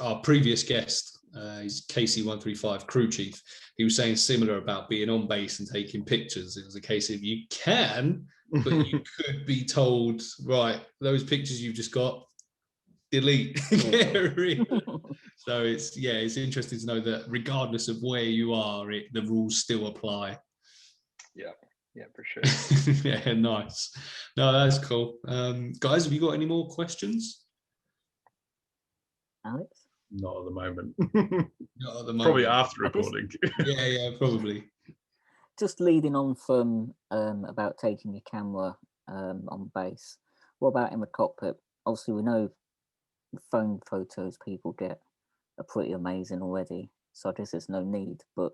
our previous guest, he's KC-135 crew chief. He was saying similar about being on base and taking pictures. It was a case of you can, but you could be told, right, those pictures you've just got, delete. So it's interesting to know that regardless of where you are, the rules still apply. Yeah, for sure. Yeah, nice. No, that's cool. Guys, have you got any more questions? Alex? Not at the moment. Not at the moment. Probably after recording. Yeah, probably. Just leading on from about taking your camera on base, what about in the cockpit? Obviously, we know the phone photos people get are pretty amazing already, so I guess there's no need, but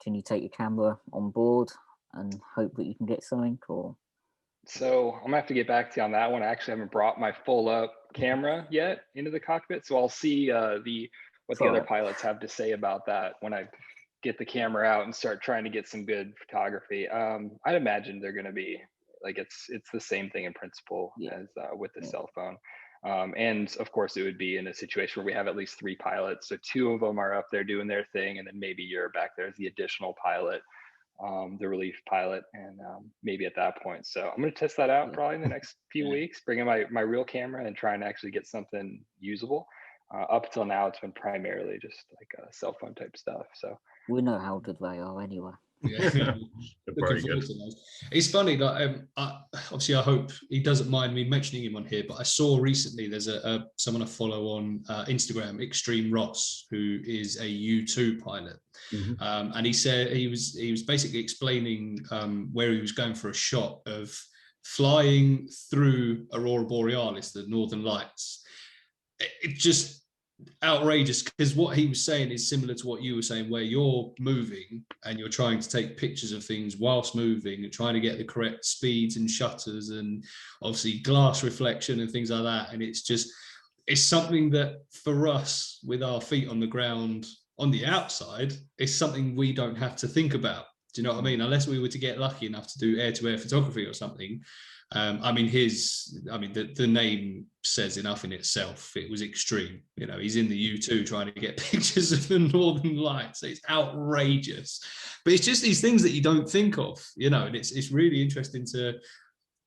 can you take your camera on board and hope that you can get something? Or so I'm gonna have to get back to you on that one. I actually haven't brought my full up camera yet into the cockpit, so I'll see what the other pilots have to say about that when I get the camera out and start trying to get some good photography. I'd imagine they're gonna be like it's the same thing in principle as with the cell phone. And of course, it would be in a situation where we have at least 3 pilots. So 2 of them are up there doing their thing, and then maybe you're back there as the additional pilot, the relief pilot, and maybe at that point. So I'm going to test that out probably in the next few weeks, bring in my real camera and try and actually get something usable. Up until now, it's been primarily just like cell phone type stuff. So we know how good they are anyway. Yeah. Very good. It's funny, like obviously I hope he doesn't mind me mentioning him on here, but I saw recently there's someone I follow on Instagram, Extreme Ross, who is a U2 pilot. And he said he was basically explaining where he was going for a shot of flying through Aurora Borealis, the Northern Lights. It just outrageous, because what he was saying is similar to what you were saying, where you're moving and you're trying to take pictures of things whilst moving and trying to get the correct speeds and shutters and obviously glass reflection and things like that. And it's something that for us with our feet on the ground on the outside, it's something we don't have to think about. Do you know what I mean? Unless we were to get lucky enough to do air-to-air photography or something. The name says enough in itself. It was extreme. You know, he's in the U2 trying to get pictures of the Northern Lights. It's outrageous. But it's just these things that you don't think of, you know, and it's really interesting to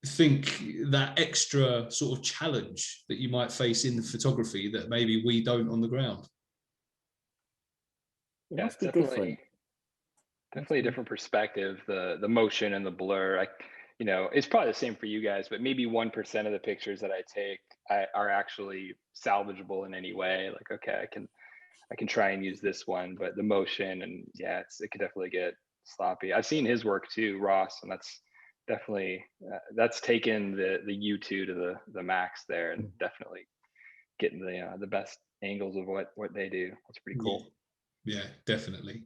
think that extra sort of challenge that you might face in the photography that maybe we don't on the ground? It Yeah, must be definitely. different. Definitely a different perspective. The motion and the blur. It's probably the same for you guys, but maybe 1% of the pictures that I take are actually salvageable in any way. Like, okay, I can try and use this one, but the motion and it could definitely get sloppy. I've seen his work too, Ross, and that's definitely that's taken the U2 to the max there, and definitely getting the best angles of what they do. That's pretty cool. Yeah, definitely.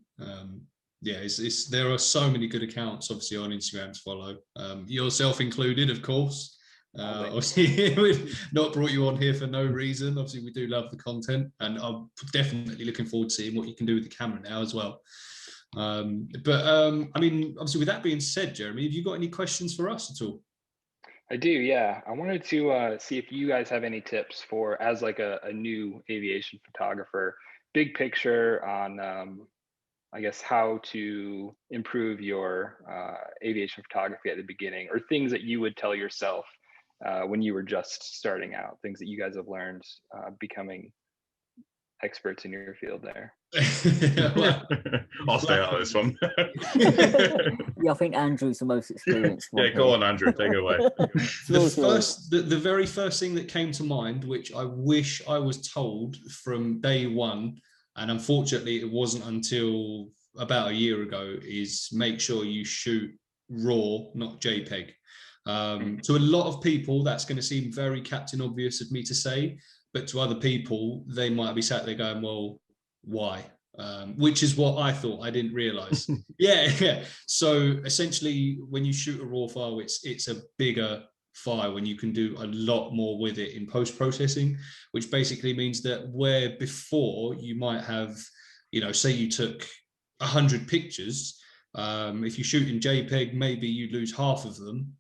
It's there are so many good accounts obviously on Instagram to follow, yourself included, of course. Obviously we've not brought you on here for no reason. Obviously we do love the content, and I'm definitely looking forward to seeing what you can do with the camera now as well. I mean, obviously with that being said, Jeremy, have you got any questions for us at all? I do, yeah. I wanted to see if you guys have any tips for, as like a new aviation photographer, big picture on I guess how to improve your aviation photography at the beginning, or things that you would tell yourself when you were just starting out, things that you guys have learned becoming experts in your field there. I'll stay out of this one. Yeah, I think Andrew's the most experienced one. Yeah, go on, Andrew, take it away. The very first thing that came to mind, which I wish I was told from day one, and unfortunately it wasn't until about a year ago, is make sure you shoot RAW, not JPEG. To a lot of people, that's going to seem very Captain Obvious of me to say, but to other people, they might be sat there going, well, why? Which is what I thought. I didn't realize. Yeah. So essentially, when you shoot a RAW file, it's a bigger file when you can do a lot more with it in post-processing, which basically means that where before you might have, say you took 100 pictures, if you shoot in JPEG, maybe you lose half of them.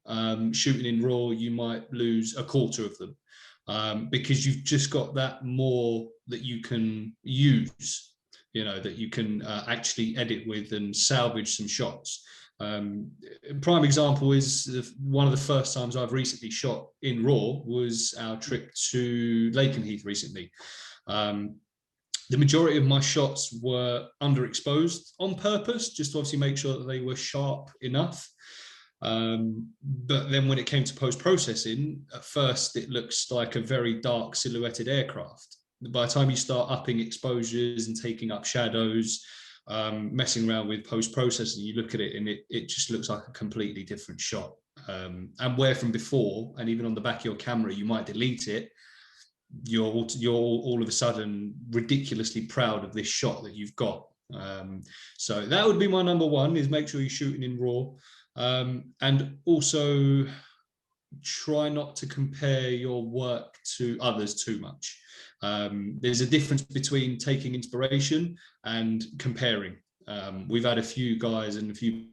Shooting in RAW, you might lose a quarter of them, because you've just got that more that you can use, that you can actually edit with and salvage some shots. Prime example is one of the first times I've recently shot in RAW was our trip to Lakenheath recently. The majority of my shots were underexposed on purpose, just to obviously make sure that they were sharp enough. But then when it came to post-processing, at first it looks like a very dark silhouetted aircraft. By the time you start upping exposures and taking up shadows, messing around with post-processing, you look at it and it just looks like a completely different shot. And where from before, and even on the back of your camera, you might delete it, you're all of a sudden ridiculously proud of this shot that you've got. So that would be my number one, is make sure you're shooting in RAW. And also try not to compare your work to others too much. There's a difference between taking inspiration and comparing. We've had a few guys and a few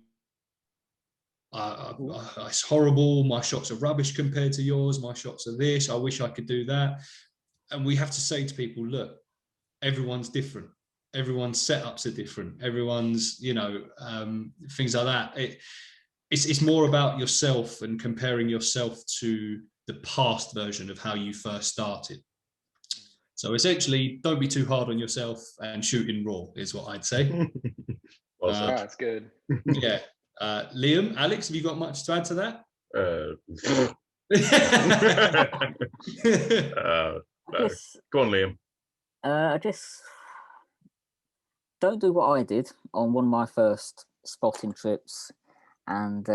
it's horrible, my shots are rubbish compared to yours, my shots are this, I wish I could do that. And we have to say to people, look, everyone's different, everyone's setups are different, everyone's things like that. It's more about yourself and comparing yourself to the past version of how you first started. So essentially, don't be too hard on yourself and shoot in RAW is what I'd say. Well, that's good. Yeah. Liam, Alex, have you got much to add to that? Go on, Liam. I just don't do what I did on one of my first spotting trips and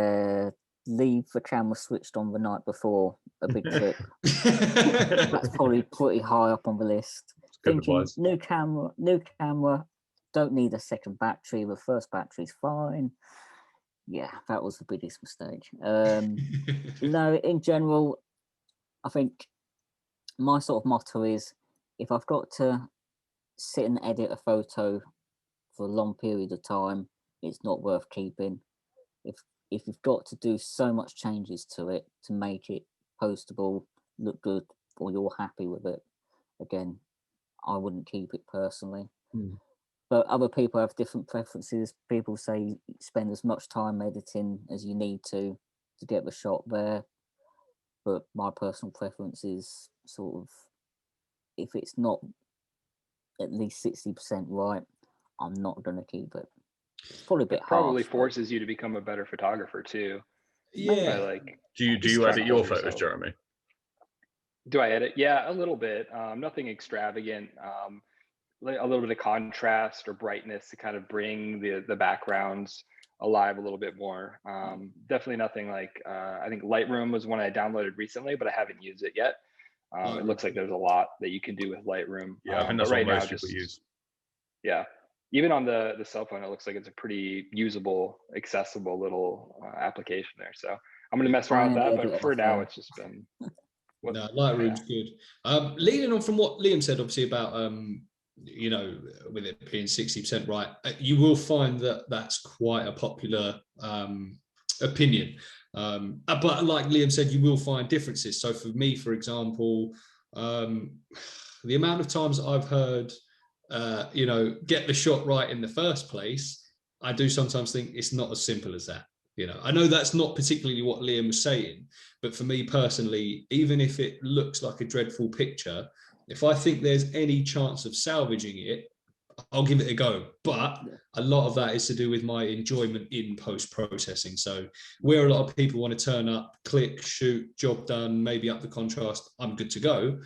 leave the camera switched on the night before a big trip. That's probably pretty high up on the list. Thinking, new camera, don't need a second battery. The first battery's fine. Yeah, that was the biggest mistake. No, in general, I think my sort of motto is, if I've got to sit and edit a photo for a long period of time, it's not worth keeping. If you've got to do so much changes to it to make it postable, look good, or you're happy with it, again, I wouldn't keep it personally. But other people have different preferences. People say spend as much time editing as you need to get the shot there. but my personal preference is sort of, if it's not at least 60% right, I'm not going to keep it. It's probably a bit Probably harsh, forces you to become a better photographer too. Yeah. By, like, Do you just edit your trying to push photos, yourself. Jeremy? Do I edit? Yeah, a little bit. Nothing extravagant. Like a little bit of contrast or brightness to kind of bring the backgrounds alive a little bit more. Definitely nothing like, I think Lightroom was one I downloaded recently, but I haven't used it yet. It looks like there's a lot that you can do with Lightroom. Yeah, I think but that's right what now, most people use. Yeah, even on the cell phone, it looks like it's a pretty usable, accessible little application there. So I'm going to mess around with that, but for now, it's just been. No, Lightroom's good. Leaning on from what Liam said, obviously about you know, with it being 60% right, you will find that that's quite a popular opinion. But like Liam said, you will find differences. So for me, for example, the amount of times I've heard, you know, get the shot right in the first place, I do sometimes think it's not as simple as that. You know, I know that's not particularly what Liam was saying, but for me personally, even if it looks like a dreadful picture, if I think there's any chance of salvaging it, I'll give it a go. But a lot of that is to do with my enjoyment in post-processing. So where a lot of people want to turn up, click, shoot, job done, maybe up the contrast, I'm good to go.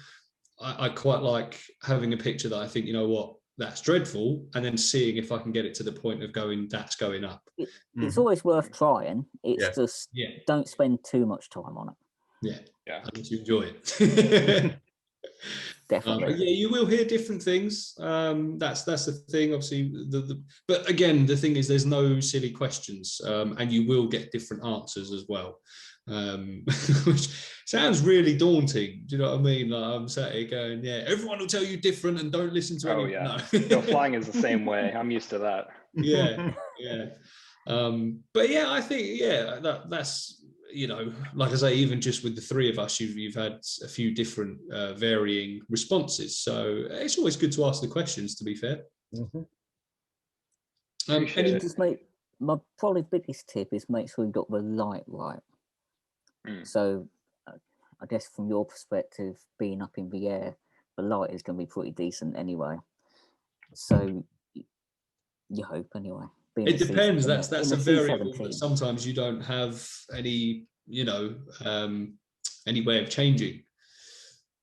I quite like having a picture that I think, you know what, that's dreadful, and then seeing if I can get it to the point of going, that's going up. It's always worth trying. It's just don't spend too much time on it. Yeah. Unless you enjoy it. Definitely. Yeah, you will hear different things. That's the thing. Obviously, but again, the thing is, there's no silly questions, and you will get different answers as well. Which sounds really daunting. Do you know what I mean? Like, I'm sat here going, yeah, everyone will tell you different, and don't listen to anyone. Yeah. No. Flying is the same way. I'm used to that. Yeah. But yeah, I think that's, you know, like I say, even just with the three of us, you've had a few different varying responses. So it's always good to ask the questions, to be fair. My probably biggest tip is make sure you've got the light right. So I guess from your perspective, being up in the air, the light is going to be pretty decent anyway. So you hope anyway. It depends. That's a variable that sometimes you don't have any, you know, any way of changing.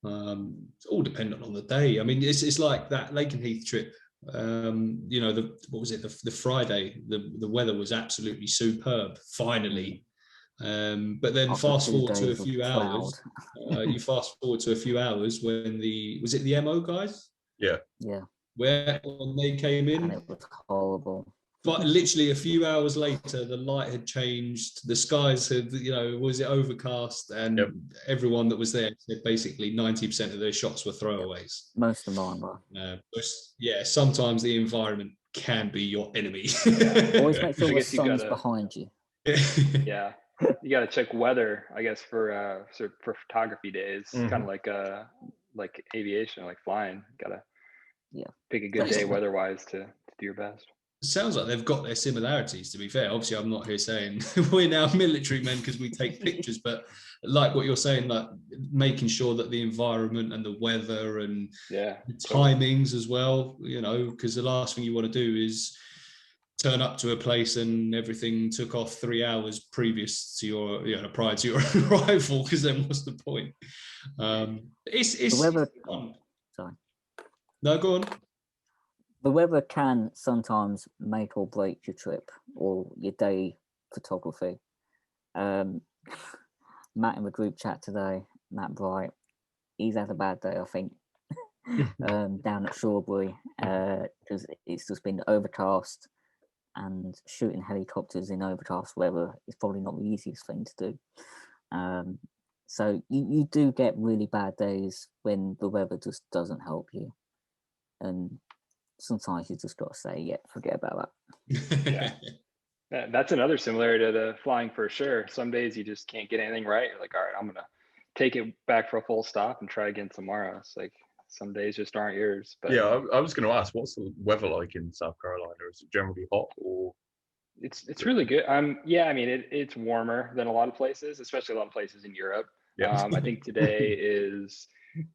It's all dependent on the day. I mean, it's like that Lakenheath trip. You know, what was it? The Friday. The weather was absolutely superb. Finally. But then fast forward to a few hours. You fast forward to a few hours when was it the MO guys? Yeah. When they came in, and it was horrible. But literally a few hours later, the light had changed. The skies had, you know, was it overcast? And everyone that was there said basically 90% of their shots were throwaways. Most of mine were. Yeah, sometimes the environment can be your enemy. Always make sure the sun's behind you. Yeah, you got to check weather, I guess, for photography days. Kind of like aviation, like flying. Got to pick a good day weather-wise to do your best. It sounds like they've got their similarities, to be fair. Obviously, I'm not here saying we're now military men because we take pictures, but like what you're saying, like making sure that the environment and the weather and the timings as well, you know, because the last thing you want to do is turn up to a place and everything took off 3 hours previous to your, you know, prior to your arrival, because then what's the point? It's the weather. Sorry. No, go on. The weather can sometimes make or break your trip or your day photography. Matt in the group chat today, Matt Bright, he's had a bad day, I think, down at Shawbury, because it's just been overcast, and shooting helicopters in overcast weather is probably not the easiest thing to do. So you do get really bad days when the weather just doesn't help you. And sometimes you just got to say, forget about that. That's another similarity to the flying for sure. Some days you just can't get anything right. You're like, all right, I'm going to take it back for a full stop and try again tomorrow. It's like some days just aren't yours. But I was going to ask, what's the weather like in South Carolina? Is it generally hot or? It's really good. I mean, it's warmer than a lot of places, especially a lot of places in Europe. Yeah. I think today is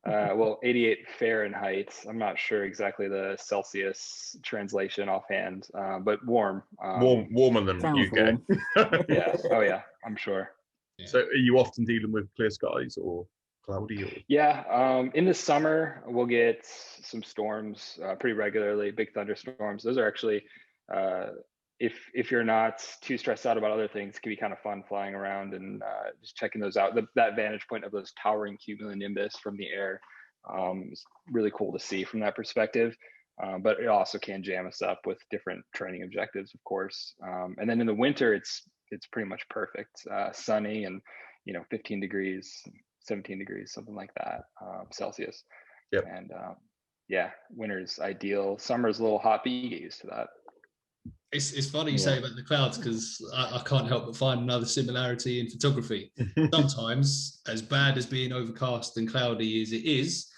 88 Fahrenheit. I'm not sure exactly the Celsius translation offhand, but warm. Warmer than Sounds UK. warm. Yeah. Oh yeah, I'm sure. Yeah. So are you often dealing with clear skies or cloudy? Or? Yeah. In the summer, we'll get some storms pretty regularly, big thunderstorms. Those are actually, if you're not too stressed out about other things, it can be kind of fun flying around and just checking those out. That vantage point of those towering cumulonimbus from the air is really cool to see from that perspective. But it also can jam us up with different training objectives, of course. And then in the winter, it's pretty much perfect, sunny and 15 degrees, 17 degrees, something like that, Celsius. Yep. And yeah, winter's ideal. Summer's a little hot, but you get used to that. It's funny you say about the clouds, because I can't help but find another similarity in photography. Sometimes, as bad as being overcast and cloudy as it is,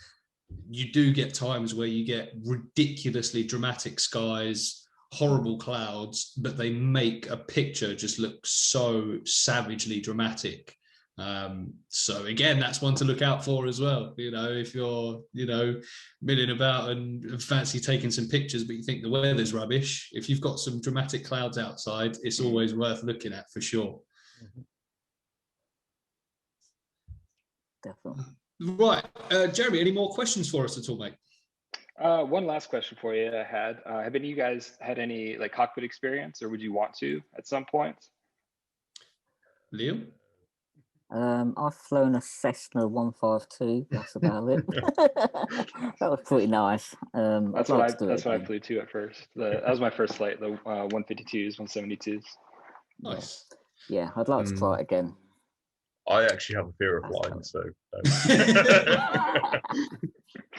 you do get times where you get ridiculously dramatic skies, horrible clouds, but they make a picture just look so savagely dramatic. So again, that's one to look out for as well. If you're milling about and fancy taking some pictures but you think the weather's rubbish, if you've got some dramatic clouds outside, it's always worth looking at for sure. Definitely. Right, Jeremy, any more questions for us at all, mate? One last question for you I had. Have any of you guys had any cockpit experience, or would you want to at some point? Liam? I've flown a Cessna 152. That's about it. That was pretty nice. That's what I flew too at first. That was my first flight, the 152s, 172s. Nice. Yeah, I'd like to try it again. I actually have a fear of flying, so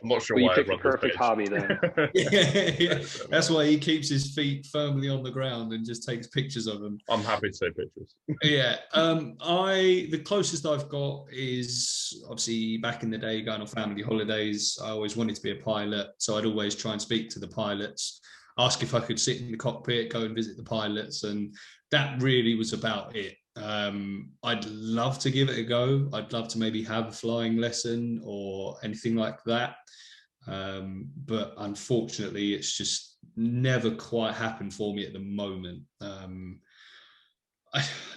I'm not sure why. You picked the perfect hobby then. Yeah. That's why he keeps his feet firmly on the ground and just takes pictures of them. I'm happy to take pictures. Yeah. The closest I've got is obviously back in the day going on family holidays. I always wanted to be a pilot, so I'd always try and speak to the pilots, ask if I could sit in the cockpit, go and visit the pilots, and that really was about it. I'd love to give it a go. I'd love to maybe have a flying lesson or anything like that. But unfortunately, it's just never quite happened for me at the moment. I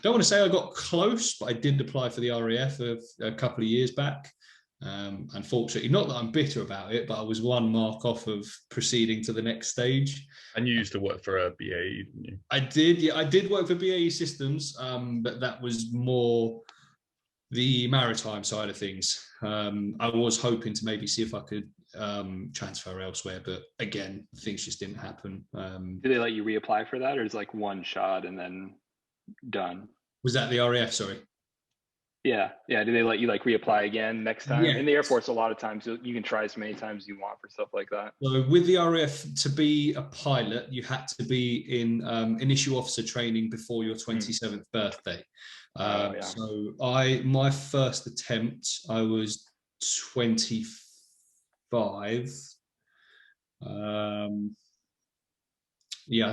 don't want to say I got close, but I did apply for the RAF a couple of years back. Unfortunately, not that I'm bitter about it, but I was one mark off of proceeding to the next stage. And you used to work for a BAE, didn't you? I did, yeah. I did work for BAE Systems, but that was more the maritime side of things. I was hoping to maybe see if I could transfer elsewhere, but again, things just didn't happen. Did they let you reapply for that, or is it one shot and then done? Was that the RAF? Sorry. Yeah. Do they let you reapply again next time? Yeah. In the Air Force, a lot of times you can try as many times as you want for stuff like that. So with the RAF, to be a pilot, you had to be in initial officer training before your 27th birthday. So my first attempt, I was 25. I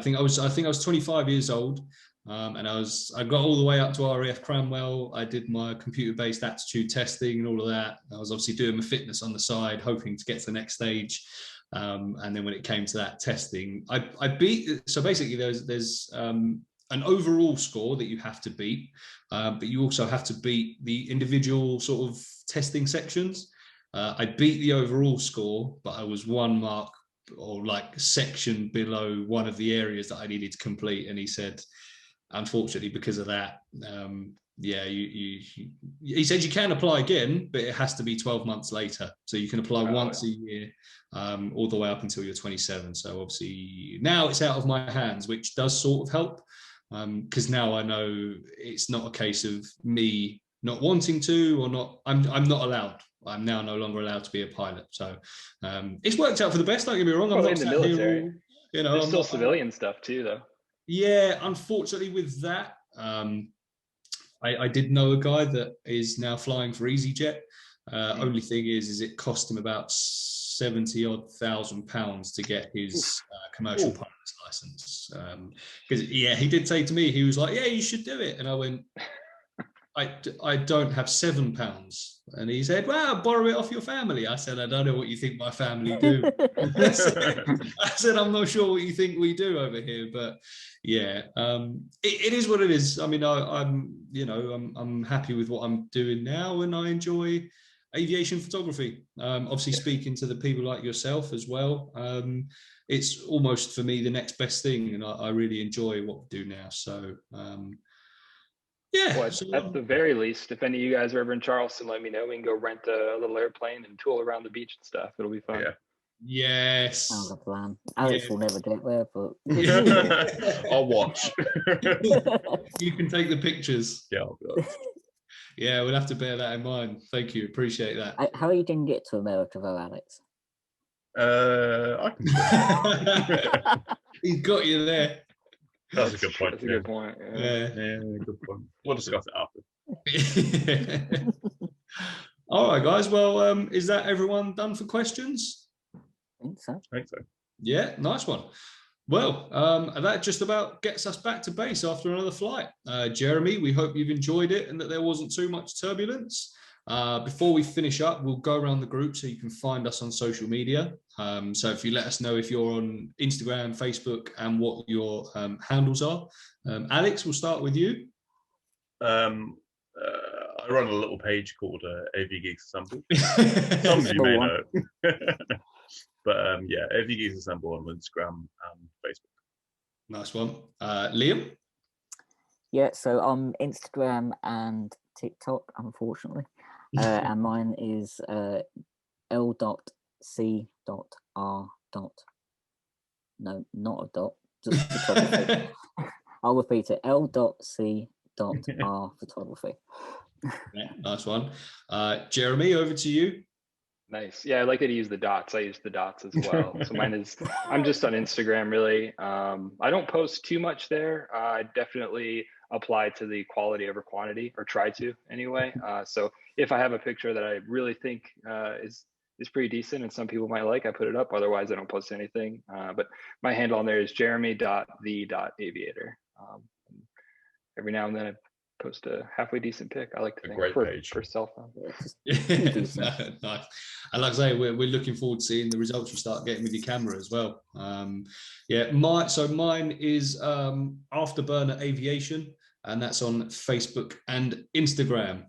think I was 25 years old. And I got all the way up to RAF Cranwell. I did my computer-based aptitude testing and all of that. I was obviously doing my fitness on the side, hoping to get to the next stage. And then when it came to that testing, I beat. So basically, there's an overall score that you have to beat, but you also have to beat the individual sort of testing sections. I beat the overall score, but I was one mark or section below one of the areas that I needed to complete. And he said, unfortunately, because of that, he said you can apply again, but it has to be 12 months later. So you can apply once a year, all the way up until you're 27. So obviously now it's out of my hands, which does sort of help, because now I know it's not a case of me not wanting to or not. I'm not allowed. I'm now no longer allowed to be a pilot. So it's worked out for the best. Don't get me wrong. I'm not in the military. There's still civilian stuff too, though. Yeah, unfortunately with that, I did know a guy that is now flying for EasyJet. Only thing is it cost him about £70,000 to get his commercial pilot's license. Because he did say to me, he was like, "Yeah, you should do it," and I went, I don't have £7. And he said, well, borrow it off your family. I said, I don't know what you think my family do. I said, I'm not sure what you think we do over here, but yeah, it is what it is. I mean, I'm happy with what I'm doing now, and I enjoy aviation photography. Obviously speaking to the people like yourself as well. It's almost for me the next best thing, and I really enjoy what we do now. So yeah. Well, So, at the very least, if any of you guys are ever in Charleston, let me know. We can go rent a little airplane and tool around the beach and stuff. It'll be fun. Yeah. yes. Sounds like a plan. Alex will never get there, but I'll watch. You can take the pictures. Yeah, I'll go. Yeah, we'll have to bear that in mind. Thank you. Appreciate that. How are you going to get to America though, Alex? I can. He's got you there. That's a good point. That's a good point. Yeah. Good point. We'll discuss it after. All right, guys. Well, is that everyone done for questions? I think so. I think so. Yeah, nice one. Well, that just about gets us back to base after another flight. Jeremy, we hope you've enjoyed it and that there wasn't too much turbulence. Before we finish up, we'll go around the group so you can find us on social media. So if you let us know if you're on Instagram, Facebook, and what your handles are. Alex, we'll start with you. I run a little page called AvGeeksAssemble. Some of you may know it. But yeah, AvGeeksAssemble on Instagram and Facebook. Nice one. Liam? Yeah, so on Instagram and TikTok, unfortunately. And mine is L.C.R. No, not a dot, just photography. I'll repeat it, L.C.R. photography. Yeah, nice one. Jeremy, over to you. Nice. Yeah, I like that you use the dots. I use the dots as well. So mine is, I'm just on Instagram really. I don't post too much there. I definitely apply to the quality over quantity, or try to anyway. So if I have a picture that I really think is pretty decent and some people might like, I put it up. Otherwise, I don't post anything. But my handle on there is jeremy.the.aviator. Every now and then I post a halfway decent pic. I like to think for cell phone. Nice. And like I say, we're looking forward to seeing the results you start getting with your camera as well. Yeah, mine is Afterburner Aviation, and that's on Facebook and Instagram.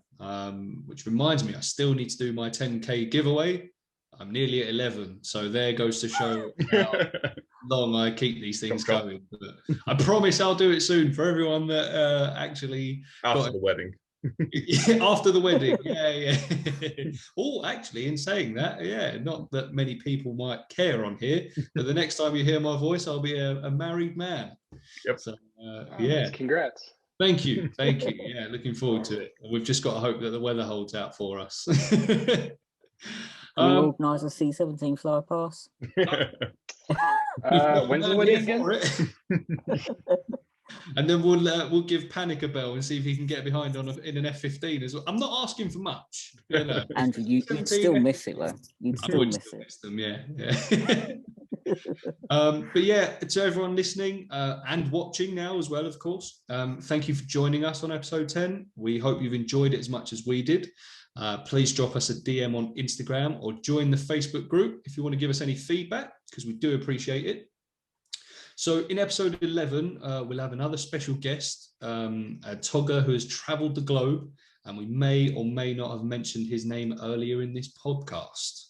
Which reminds me, I still need to do my 10K giveaway. I'm nearly at 11, so there goes to show how long I keep these things going. But I promise I'll do it soon for everyone that actually after the wedding. After the wedding, yeah. Oh, actually, in saying that, yeah, not that many people might care on here, but the next time you hear my voice, I'll be a married man. Yep. So, yeah. Congrats. Thank you. Yeah, looking forward to it. We've just got to hope that the weather holds out for us. Can you organise a C-17 fly pass? When's the wedding again? And then we'll give Panic a bell and see if he can get behind in an F-15 as well. I'm not asking for much. You know. Andrew, you'd still miss it though. You'd still miss them, yeah. But yeah, to everyone listening and watching now as well, of course, thank you for joining us on episode 10. We hope you've enjoyed it as much as we did. Please drop us a DM on Instagram or join the Facebook group if you want to give us any feedback, because we do appreciate it. So in episode 11, we'll have another special guest, a Togger who has traveled the globe, and we may or may not have mentioned his name earlier in this podcast.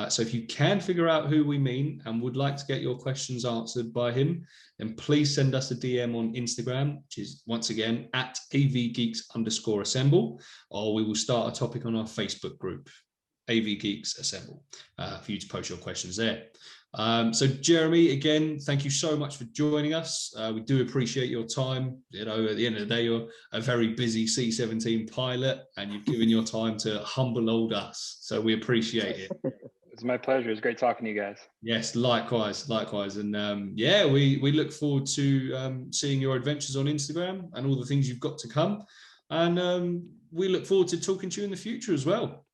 So if you can figure out who we mean and would like to get your questions answered by him, then please send us a DM on Instagram, which is once again at AvGeeks_assemble, or we will start a topic on our Facebook group, AvGeeksAssemble, for you to post your questions there. So Jeremy, again, thank you so much for joining us. We do appreciate your time. You know, at the end of the day, you're a very busy C-17 pilot, and you've given your time to humble old us. So we appreciate it. It's my pleasure. It's great talking to you guys. Yes, likewise. And yeah, we look forward to seeing your adventures on Instagram and all the things you've got to come. And we look forward to talking to you in the future as well.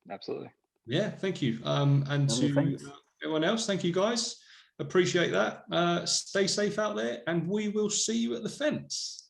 Absolutely. Yeah, thank you. And to everyone else, thank you guys. Appreciate that. Stay safe out there, and we will see you at the fence.